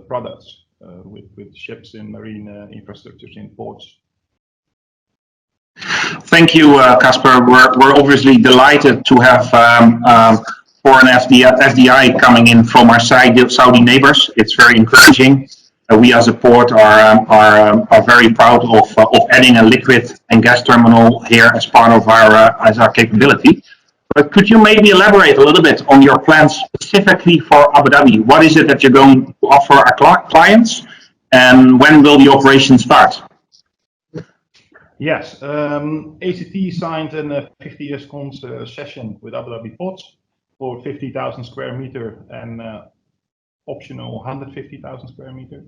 products with ships in marine infrastructures in ports. Thank you, Casper. We're obviously delighted to have foreign FDI coming in from our Saudi neighbors. It's very encouraging. We as a port are very proud of adding a liquid and gas terminal here as part of our capability. But could you maybe elaborate a little bit on your plans specifically for Abu Dhabi? What is it that you're going to offer our clients, and when will the operation start? Yes, ACT signed a 50-year concession with Abu Dhabi Ports for 50,000 square meter and optional 150,000 square meter.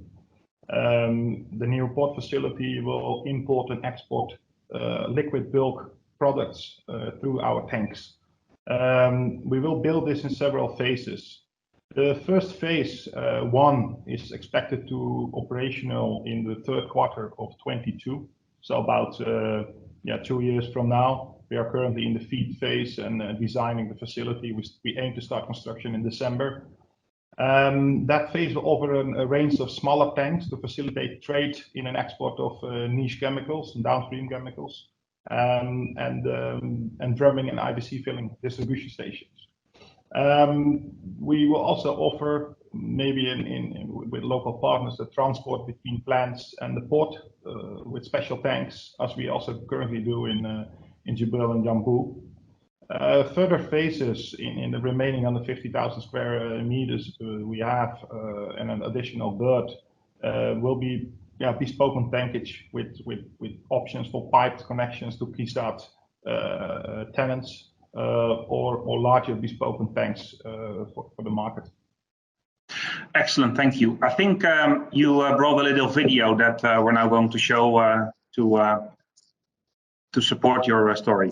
The new port facility will import and export liquid bulk products through our tanks. We will build this in several phases. The first phase, 1, is expected to operational in the 3rd quarter of 22. So about 2 years from now. We are currently in the FEED phase and designing the facility. We aim to start construction in December. That phase will offer a range of smaller tanks to facilitate trade in and export of niche chemicals and downstream chemicals, and drumming and IBC filling distribution stations. We will also offer, maybe with local partners, the transport between plants and the port with special tanks, as we also currently do in Jubail and Yanbu. Further phases in the remaining 150,000 square meters we have, and an additional bird will be bespoke tankage with options for piped connections to KeyStart tenants, or larger bespoke tanks for the market. Excellent, thank you. I think you brought a little video that we're now going to show to support your story.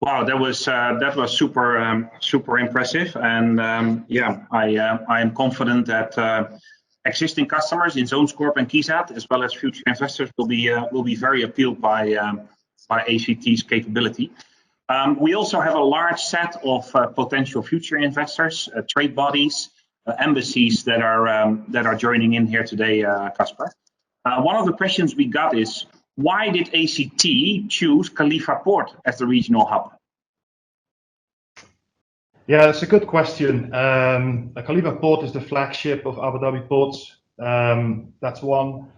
Wow, that was super impressive, and yeah, I am confident that existing customers in ZoneScorp and KeySat, as well as future investors, will be very appealed by ACT's capability. We also have a large set of potential future investors, trade bodies, embassies that are joining in here today, Casper. One of the questions we got is, why did ACT choose Khalifa Port as the regional hub? Yeah, that's a good question. Khalifa Port is the flagship of Abu Dhabi ports. That's one.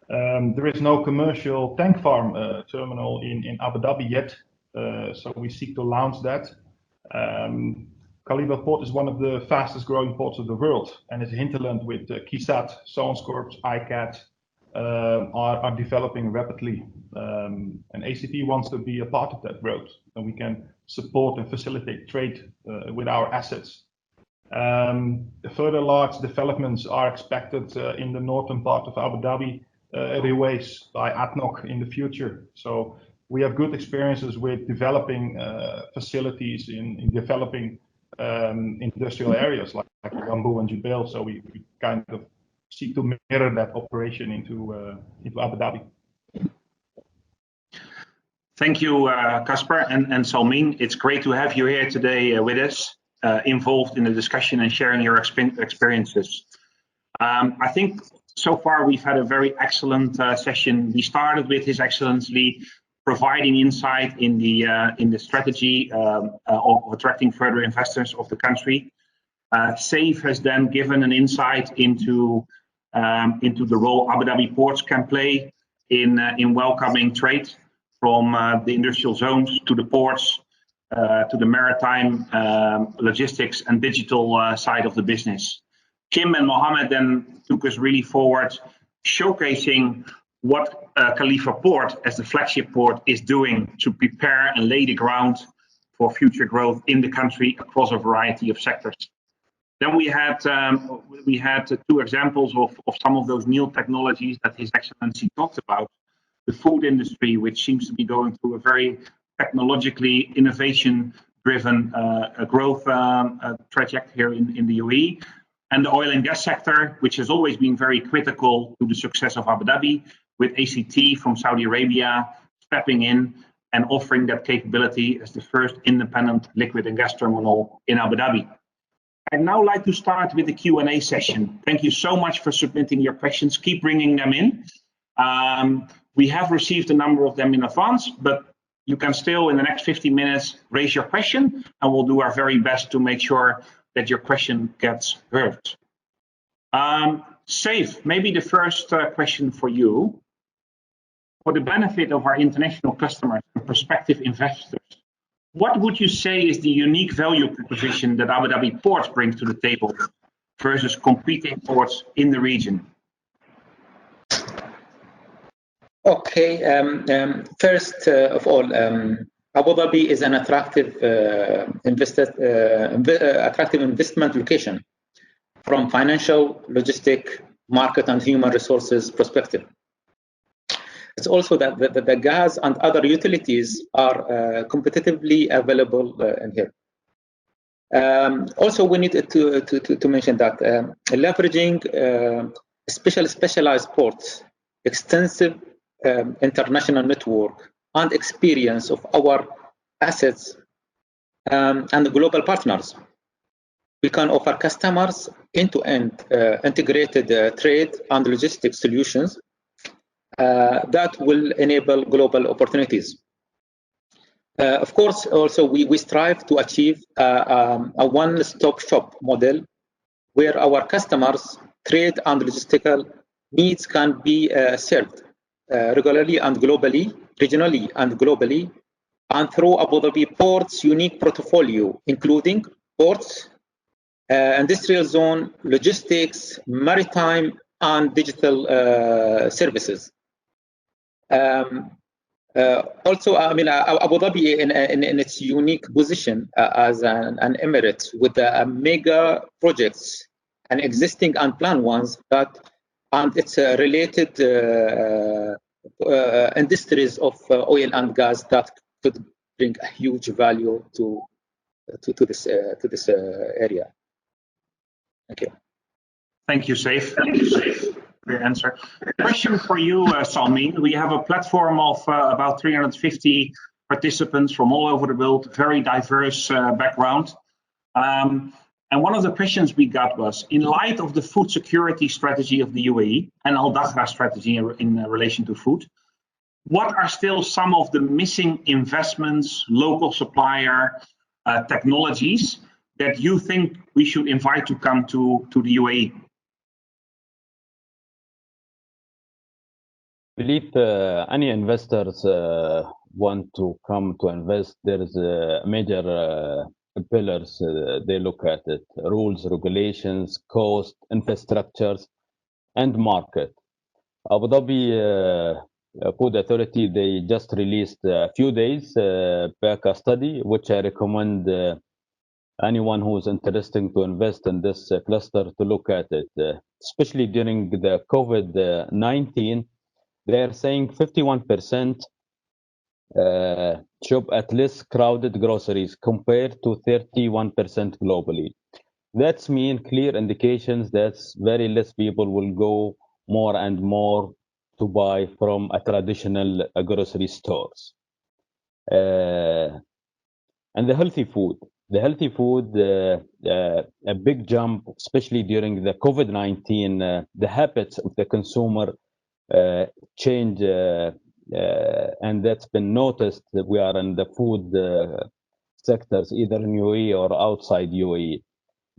There is no commercial tank farm terminal in Abu Dhabi yet, so we seek to launch that. Khalifa Port is one of the fastest growing ports of the world, and its hinterland with KeySat, ZoneScorp, ICAT are developing rapidly. And ACT wants to be a part of that growth, and we can support and facilitate trade with our assets. Further large developments are expected in the northern part of Abu Dhabi, Ruwais by ADNOC in the future. So we have good experiences with developing facilities in developing industrial areas like Bamboo and Jubail. So we kind of seek to mirror that operation into Abu Dhabi. Thank you, Casper and Salmin. It's great to have you here today with us, involved in the discussion and sharing your experiences. I think so far we've had a very excellent session. We started with His Excellency providing insight in the strategy of attracting further investors of the country. SAFE has then given an insight into the role Abu Dhabi ports can play in welcoming trade from the industrial zones to the ports, to the maritime logistics and digital side of the business. Kim and Mohammed then took us really forward, showcasing what Khalifa Port, as the flagship port, is doing to prepare and lay the ground for future growth in the country across a variety of sectors. Then we had two examples of some of those new technologies that His Excellency talked about. The food industry, which seems to be going through a very technologically innovation-driven growth trajectory here in the UAE, and the oil and gas sector, which has always been very critical to the success of Abu Dhabi, with ACT from Saudi Arabia stepping in and offering that capability as the first independent liquid and gas terminal in Abu Dhabi. I'd now like to start with the Q&A session. Thank you so much for submitting your questions. Keep bringing them in. We have received a number of them in advance, but you can still, in the next 15 minutes, raise your question, and we'll do our very best to make sure that your question gets heard. Saif, maybe the first question for you. For the benefit of our international customers and prospective investors, what would you say is the unique value proposition that Abu Dhabi ports brings to the table versus competing ports in the region? Okay, first of all, Abu Dhabi is an attractive investment location from financial, logistic, market, and human resources perspective. It's also that the gas and other utilities are competitively available in here. Also, we need to mention that leveraging specialized ports, extensive international network, and experience of our assets and global partners, we can offer customers end-to-end integrated trade and logistics solutions that will enable global opportunities. Of course, also we strive to achieve a one-stop shop model where our customers' trade and logistical needs can be served regularly and globally, regionally and globally, and through Abu Dhabi Port's unique portfolio, including ports, industrial zone, logistics, maritime, and digital services. Also, I mean, Abu Dhabi in its unique position as an emirate with mega projects and existing and planned ones and its related industries of oil and gas that could bring a huge value to this area. Thank you. Thank you, Saif. For your answer. Question for you, Salmin. We have a platform of about 350 participants from all over the world, very diverse background. And one of the questions we got was, in light of the food security strategy of the UAE and Al Dakhla strategy in relation to food, what are still some of the missing investments, local supplier technologies that you think we should invite to come to the UAE? I believe any investors want to come to invest. There is a major pillars they look at it: rules, regulations, cost, infrastructures, and market. Abu Dhabi Food Authority, they just released a few days back a study, which I recommend anyone who is interested to invest in this cluster to look at it, especially during the COVID-19. They are saying 51% shop at less crowded groceries compared to 31% globally. That's mean clear indications that very less people will go more and more to buy from a traditional grocery stores. And the healthy food, a big jump, especially during the COVID-19, the habits of the consumer change, and that's been noticed that we are in the food sectors, either in UAE or outside UAE.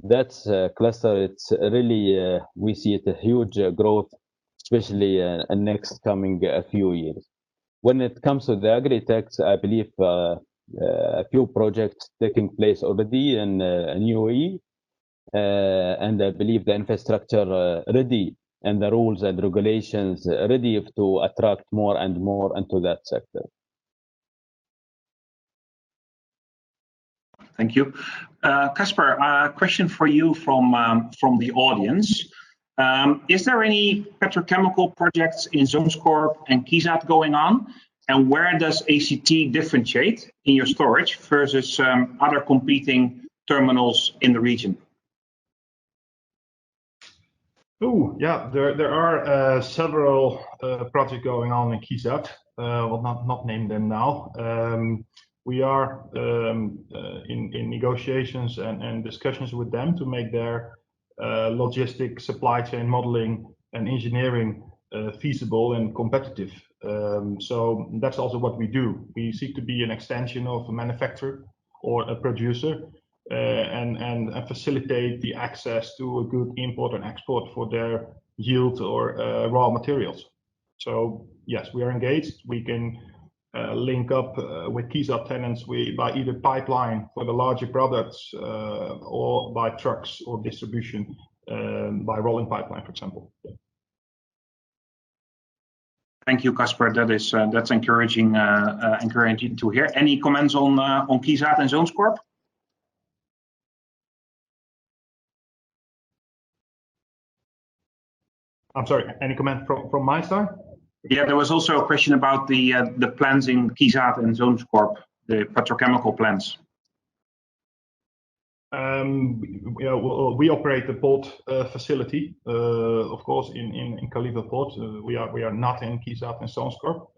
That's cluster, it's really, we see it a huge growth, especially in next coming a few years. When it comes to the agri-techs, I believe a few projects taking place already in UAE, and I believe the infrastructure ready and the rules and regulations ready to attract more and more into that sector. Thank you. Casper, a question for you from the audience. Is there any petrochemical projects in Zonescorp and KEZAD going on? And where does ACT differentiate in your storage versus other competing terminals in the region? Oh, yeah, there are several projects going on in KEZAD. Well, not name them now. We are in negotiations and discussions with them to make their logistic supply chain modeling and engineering feasible and competitive. So that's also what we do. We seek to be an extension of a manufacturer or a producer and facilitate the access to a good import and export for their yield or raw materials. So yes, we are engaged. We can link up with KEZAD tenants by either pipeline for the larger products or by trucks or distribution by rolling pipeline, for example. Yeah. Thank you, Casper. That's encouraging to hear. Any comments on KEZAD and Zonescorp? I'm sorry, any comment from my side? Yeah, there was also a question about the plans in KEZAD and Zonescorp, the petrochemical plants. We operate the port facility, of course, in Khalifa Port. We are not in KEZAD and Zonescorp.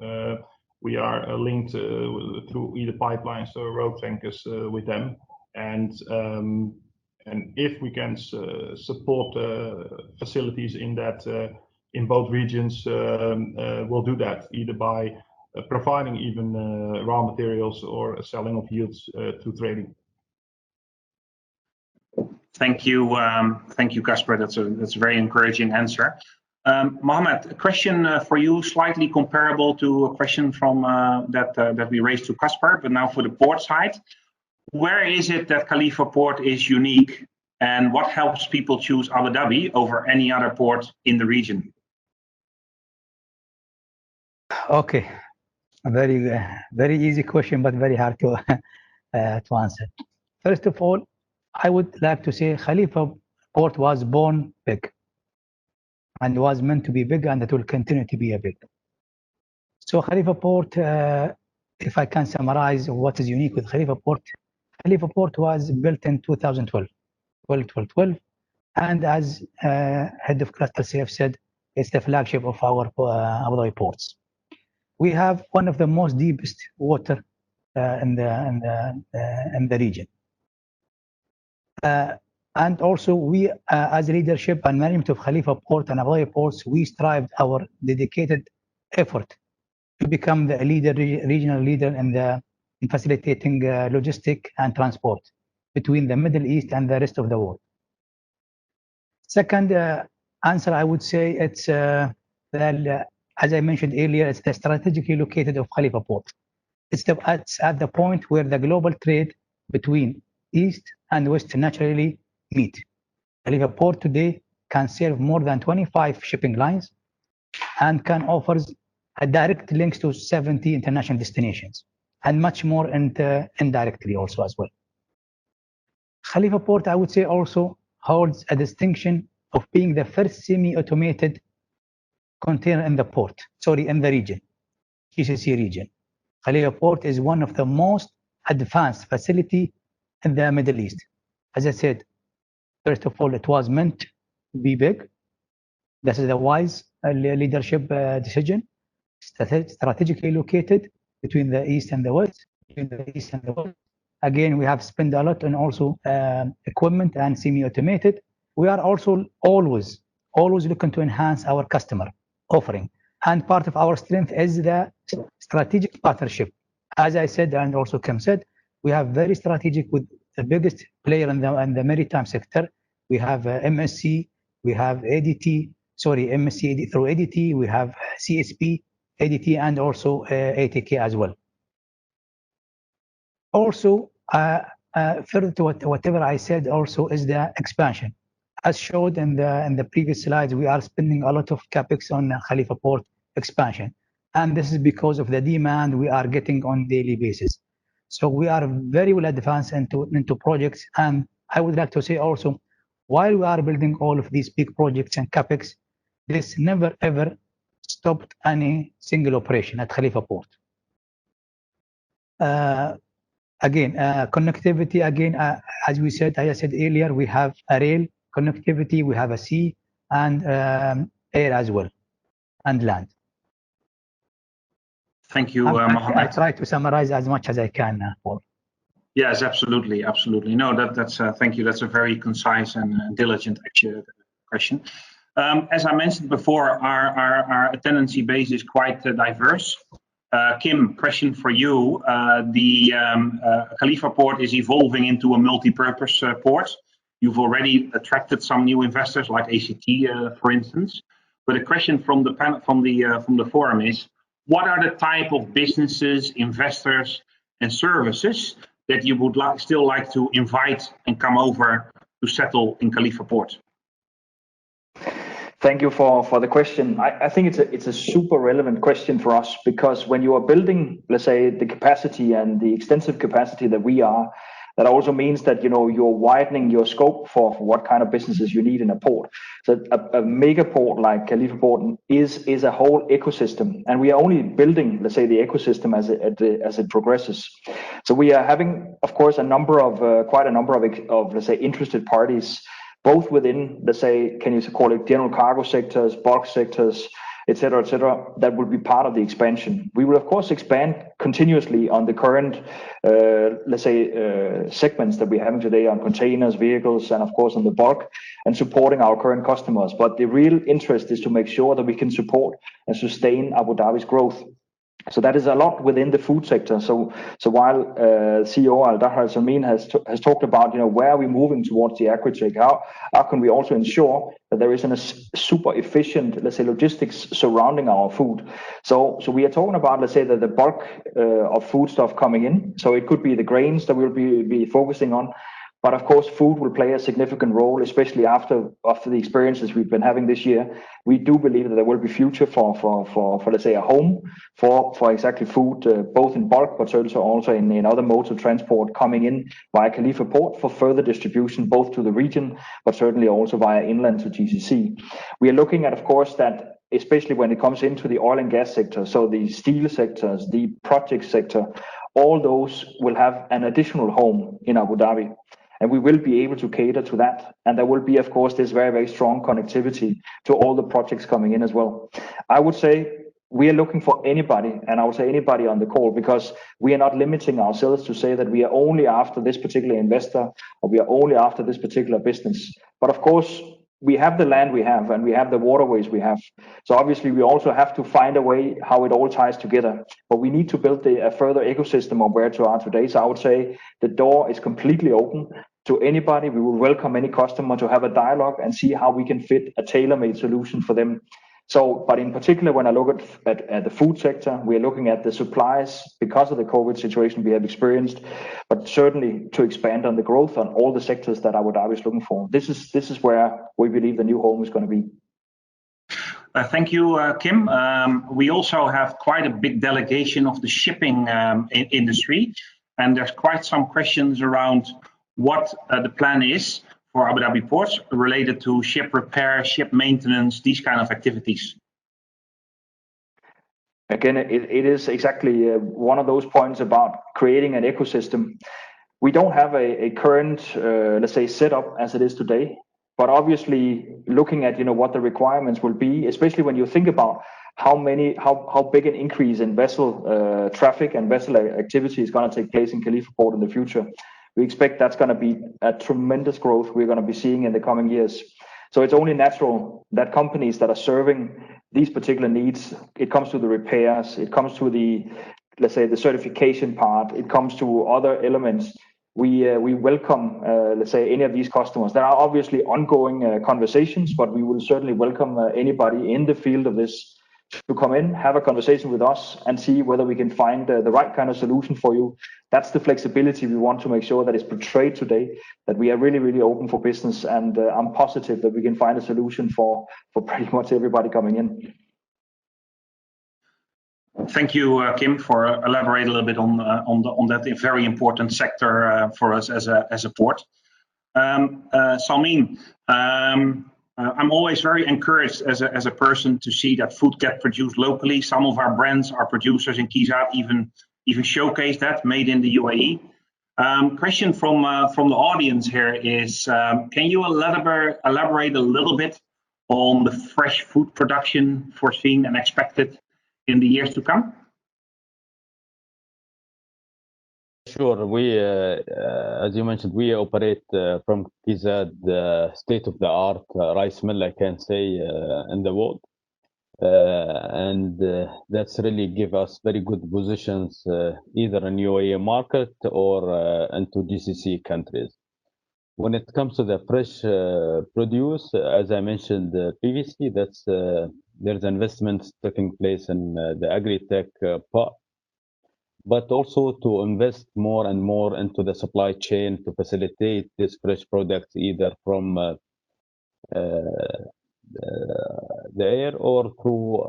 We are linked through either pipelines or road tankers with them, and if we can support facilities in both regions, we'll do that either by providing even raw materials or selling of yields to trading. Thank you, Casper. That's a very encouraging answer. Mohammed, a question for you, slightly comparable to a question from that we raised to Casper, but now for the port side. Where is it that Khalifa Port is unique, and what helps people choose Abu Dhabi over any other port in the region? Okay, a very easy question, but very hard to answer. First of all, I would like to say Khalifa Port was born big and was meant to be big, and it will continue to be a big. So Khalifa Port if I can summarize what is unique with Khalifa Port was built in 2012, and as head of cluster CF said, it's the flagship of our Abu Dhabi ports. We have one of the most deepest water in the region. And also we, as leadership and management of Khalifa Port and Abu Dhabi ports, we strived our dedicated effort to become the regional leader in facilitating logistic and transport between the Middle East and the rest of the world. Second answer, I would say it's that, as I mentioned earlier, it's the strategically located of Khalifa Port. It's at the point where the global trade between East and West naturally meet. Khalifa Port today can serve more than 25 shipping lines and can offer a direct links to 70 international destinations and much more indirectly also as well. Khalifa Port, I would say, also holds a distinction of being the first semi-automated container in the region, GCC region. Khalifa Port is one of the most advanced facility in the Middle East. As I said, first of all, it was meant to be big. This is a wise leadership decision, strategically located between the East and the West. Again, we have spent a lot on also equipment and semi-automated. We are also always looking to enhance our customer offering. And part of our strength is the strategic partnership. As I said, and also Kim said, we have very strategic with the biggest player in the maritime sector. We have MSC, we have MSC through ADT, we have CSP, ADT, and also ATK as well. Also, further to whatever I said, also is the expansion. As showed in the previous slides, we are spending a lot of capex on Khalifa Port expansion, and this is because of the demand we are getting on daily basis. So we are very well advanced into projects, and I would like to say also, while we are building all of these big projects and capex, this never ever stopped any single operation at Khalifa Port. Again, connectivity. Again, as I said earlier, we have a rail connectivity, we have a sea and air as well, and land. Thank you, Mohammed. I try to summarize as much as I can, Paul. Yes, absolutely. No, that's thank you. That's a very concise and diligent question. As I mentioned before, our attendance base is quite diverse. Kim, question for you. The Khalifa Port is evolving into a multi-purpose port. You've already attracted some new investors like ACT, for instance. But a question from the forum is: what are the type of businesses, investors, and services that you would still like to invite and come over to settle in Khalifa Port? Thank you for the question. I think it's a super relevant question for us, because when you are building, let's say, the capacity and the extensive capacity that we are, that also means that you're widening your scope for what kind of businesses you need in a port. So a mega port like Khalifa Port is a whole ecosystem, and we are only building, let's say, the ecosystem as it progresses. So we are having, of course, quite a number of let's say interested parties, both within, let's say, can you call it general cargo sectors, bulk sectors, et cetera, that will be part of the expansion. We will, of course, expand continuously on the current, let's say, segments that we're having today on containers, vehicles, and of course on the bulk, and supporting our current customers. But the real interest is to make sure that we can support and sustain Abu Dhabi's growth. So that is a lot within the food sector. So while CEO Al-Dahra Al-Samin has talked about, where are we moving towards the agri-tech, how can we also ensure that there is a super efficient, let's say, logistics surrounding our food. So we are talking about, let's say, that the bulk of food stuff coming in. So it could be the grains that we'll be focusing on. But of course, food will play a significant role, especially after the experiences we've been having this year. We do believe that there will be future for let's say, a home for exactly food, both in bulk, but also in other modes of transport coming in via Khalifa Port for further distribution, both to the region, but certainly also via inland to GCC. We are looking at, of course, that especially when it comes into the oil and gas sector, so the steel sectors, the project sector, all those will have an additional home in Abu Dhabi. And we will be able to cater to that. And there will be, of course, this very, very strong connectivity to all the projects coming in as well. I would say we are looking for anybody, and I would say anybody on the call, because we are not limiting ourselves to say that we are only after this particular investor or we are only after this particular business. But of course, we have the land we have and we have the waterways we have. So obviously we also have to find a way how it all ties together. But we need to build a further ecosystem of where to are today. So I would say the door is completely open to anybody. We will welcome any customer to have a dialogue and see how we can fit a tailor-made solution for them. So, but in particular, when I look at the food sector, we're looking at the supplies because of the COVID situation we have experienced, but certainly to expand on the growth on all the sectors that Abu Dhabi is looking for. This is where we believe the new home is going to be. Thank you, Kim. We also have quite a big delegation of the shipping industry, and there's quite some questions around what the plan is for Abu Dhabi ports related to ship repair, ship maintenance, these kind of activities. Again, it is exactly one of those points about creating an ecosystem. We don't have a current, let's say, setup as it is today, but obviously looking at what the requirements will be, especially when you think about how big an increase in vessel traffic and vessel activity is going to take place in Khalifa Port in the future. We expect that's going to be a tremendous growth we're going to be seeing in the coming years. So it's only natural that companies that are serving these particular needs, it comes to the repairs, it comes to the, let's say, the certification part, it comes to other elements. We welcome, let's say, any of these customers. There are obviously ongoing conversations, but we will certainly welcome anybody in the field of this to come in, have a conversation with us and see whether we can find the right kind of solution for you. That's the flexibility we want to make sure that is portrayed today, that we are really, really open for business. And I'm positive that we can find a solution for pretty much everybody coming in. Thank you, Kim, for elaborating a little bit on that very important sector for us as a port. Salmin, I'm always very encouraged as a person to see that food get produced locally. Some of our brands, our producers in Kizad even showcase that, made in the UAE. Question from the audience here is, can you elaborate a little bit on the fresh food production foreseen and expected in the years to come? Sure. We, as you mentioned, we operate from Kizad, state-of-the-art rice mill, I can say, in the world. And that's really give us very good positions either in UAE market or into GCC countries. When it comes to the fresh produce, as I mentioned previously, that's there's investments taking place in the agri-tech part, but also to invest more and more into the supply chain to facilitate this fresh products either from the air or through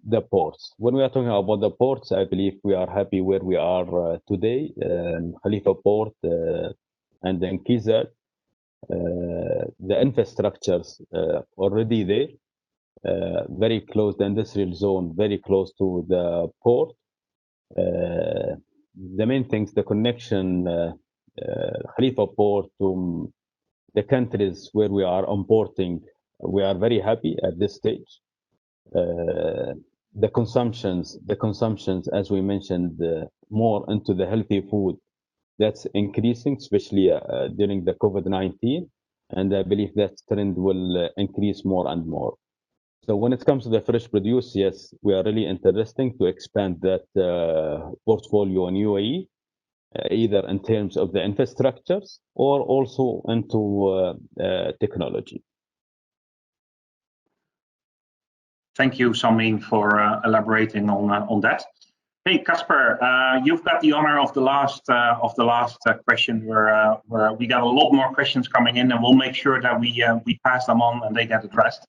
the ports. When we are talking about the ports, I believe we are happy where we are today in Khalifa Port and in Kizad. The infrastructures already there, very close, the industrial zone, very close to the port. The main things, the connection, Khalifa Port to the countries where we are importing, we are very happy at this stage. The consumptions, as we mentioned, more into the healthy food, that's increasing, especially during the COVID-19. And I believe that trend will increase more and more. So when it comes to the fresh produce, yes, we are really interested to expand that portfolio in UAE, either in terms of the infrastructures or also into technology. Thank you, Salmin, for elaborating on that. Hey, Casper, you've got the honor of the last question, where we got a lot more questions coming in, and we'll make sure that we pass them on and they get addressed.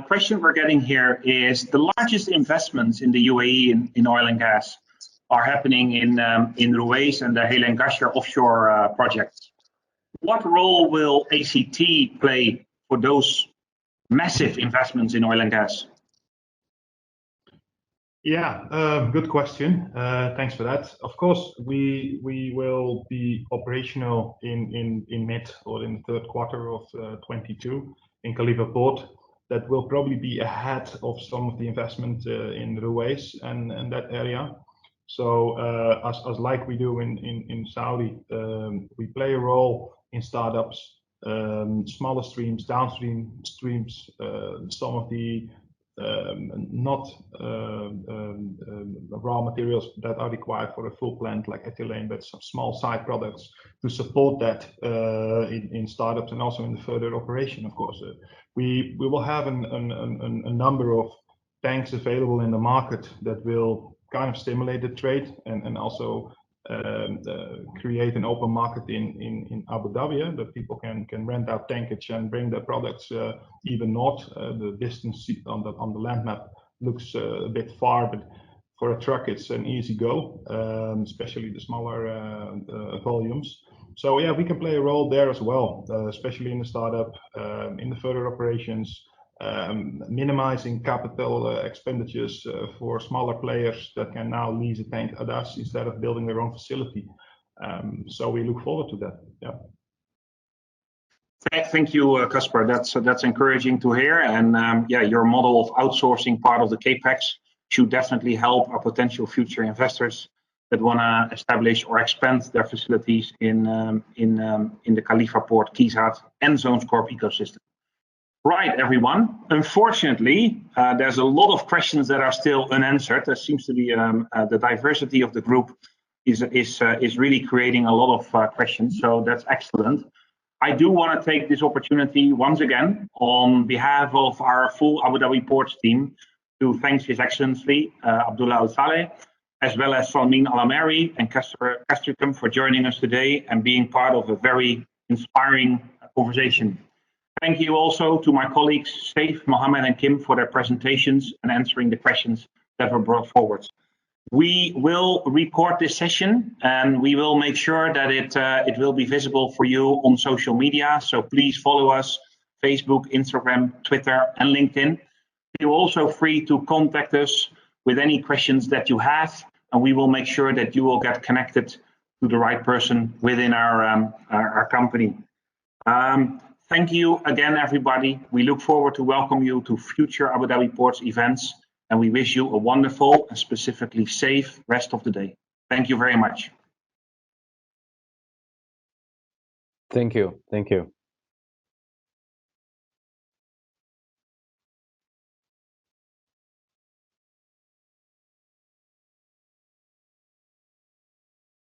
Question we're getting here is, the largest investments in the UAE in oil and gas are happening in Ruwais and the Hail and Ghasha offshore projects. What role will ACT play for those massive investments in oil and gas? Yeah, good question. Thanks for that. Of course, we will be operational in mid or in the third quarter of 22 in Khalifa Port. That will probably be ahead of some of the investment in Ruwais and that area. So as like we do in Saudi, we play a role in startups, smaller streams, downstream streams, some of the not raw materials that are required for a full plant like ethylene, but some small side products to support that in startups and also in the further operation. Of course, we will have a number of tanks available in the market that will kind of stimulate the trade and also create an open market in Abu Dhabi, that people can rent out tankage and bring their products even north. The distance on the land map looks a bit far, but for a truck it's an easy go, especially the smaller volumes. So yeah, we can play a role there as well, especially in the startup, in the further operations, minimizing capital expenditures for smaller players that can now lease a tank at us instead of building their own facility. So we look forward to that. Yeah. Thank you, Casper. That's encouraging to hear. And yeah, your model of outsourcing part of the capex should definitely help our potential future investors that want to establish or expand their facilities in the Khalifa Port, KEZAD, and Zones Corp ecosystem. Right, everyone. Unfortunately, there's a lot of questions that are still unanswered. There seems to be the diversity of the group is really creating a lot of questions. So that's excellent. I do want to take this opportunity once again on behalf of our full Abu Dhabi Ports team to thank His Excellency Abdullah Al Saleh, as well as Salmin Al Ameri and Casper Castricum for joining us today and being part of a very inspiring conversation. Thank you also to my colleagues, Saif, Mohammed, and Kim for their presentations and answering the questions that were brought forward. We will record this session and we will make sure that it will be visible for you on social media. So please follow us, Facebook, Instagram, Twitter, and LinkedIn. You're also free to contact us with any questions that you have, and we will make sure that you will get connected to the right person within our company. Thank you again, everybody. We look forward to welcome you to future Abu Dhabi Ports events, and we wish you a wonderful and specifically safe rest of the day. Thank you very much. Thank you. Thank you.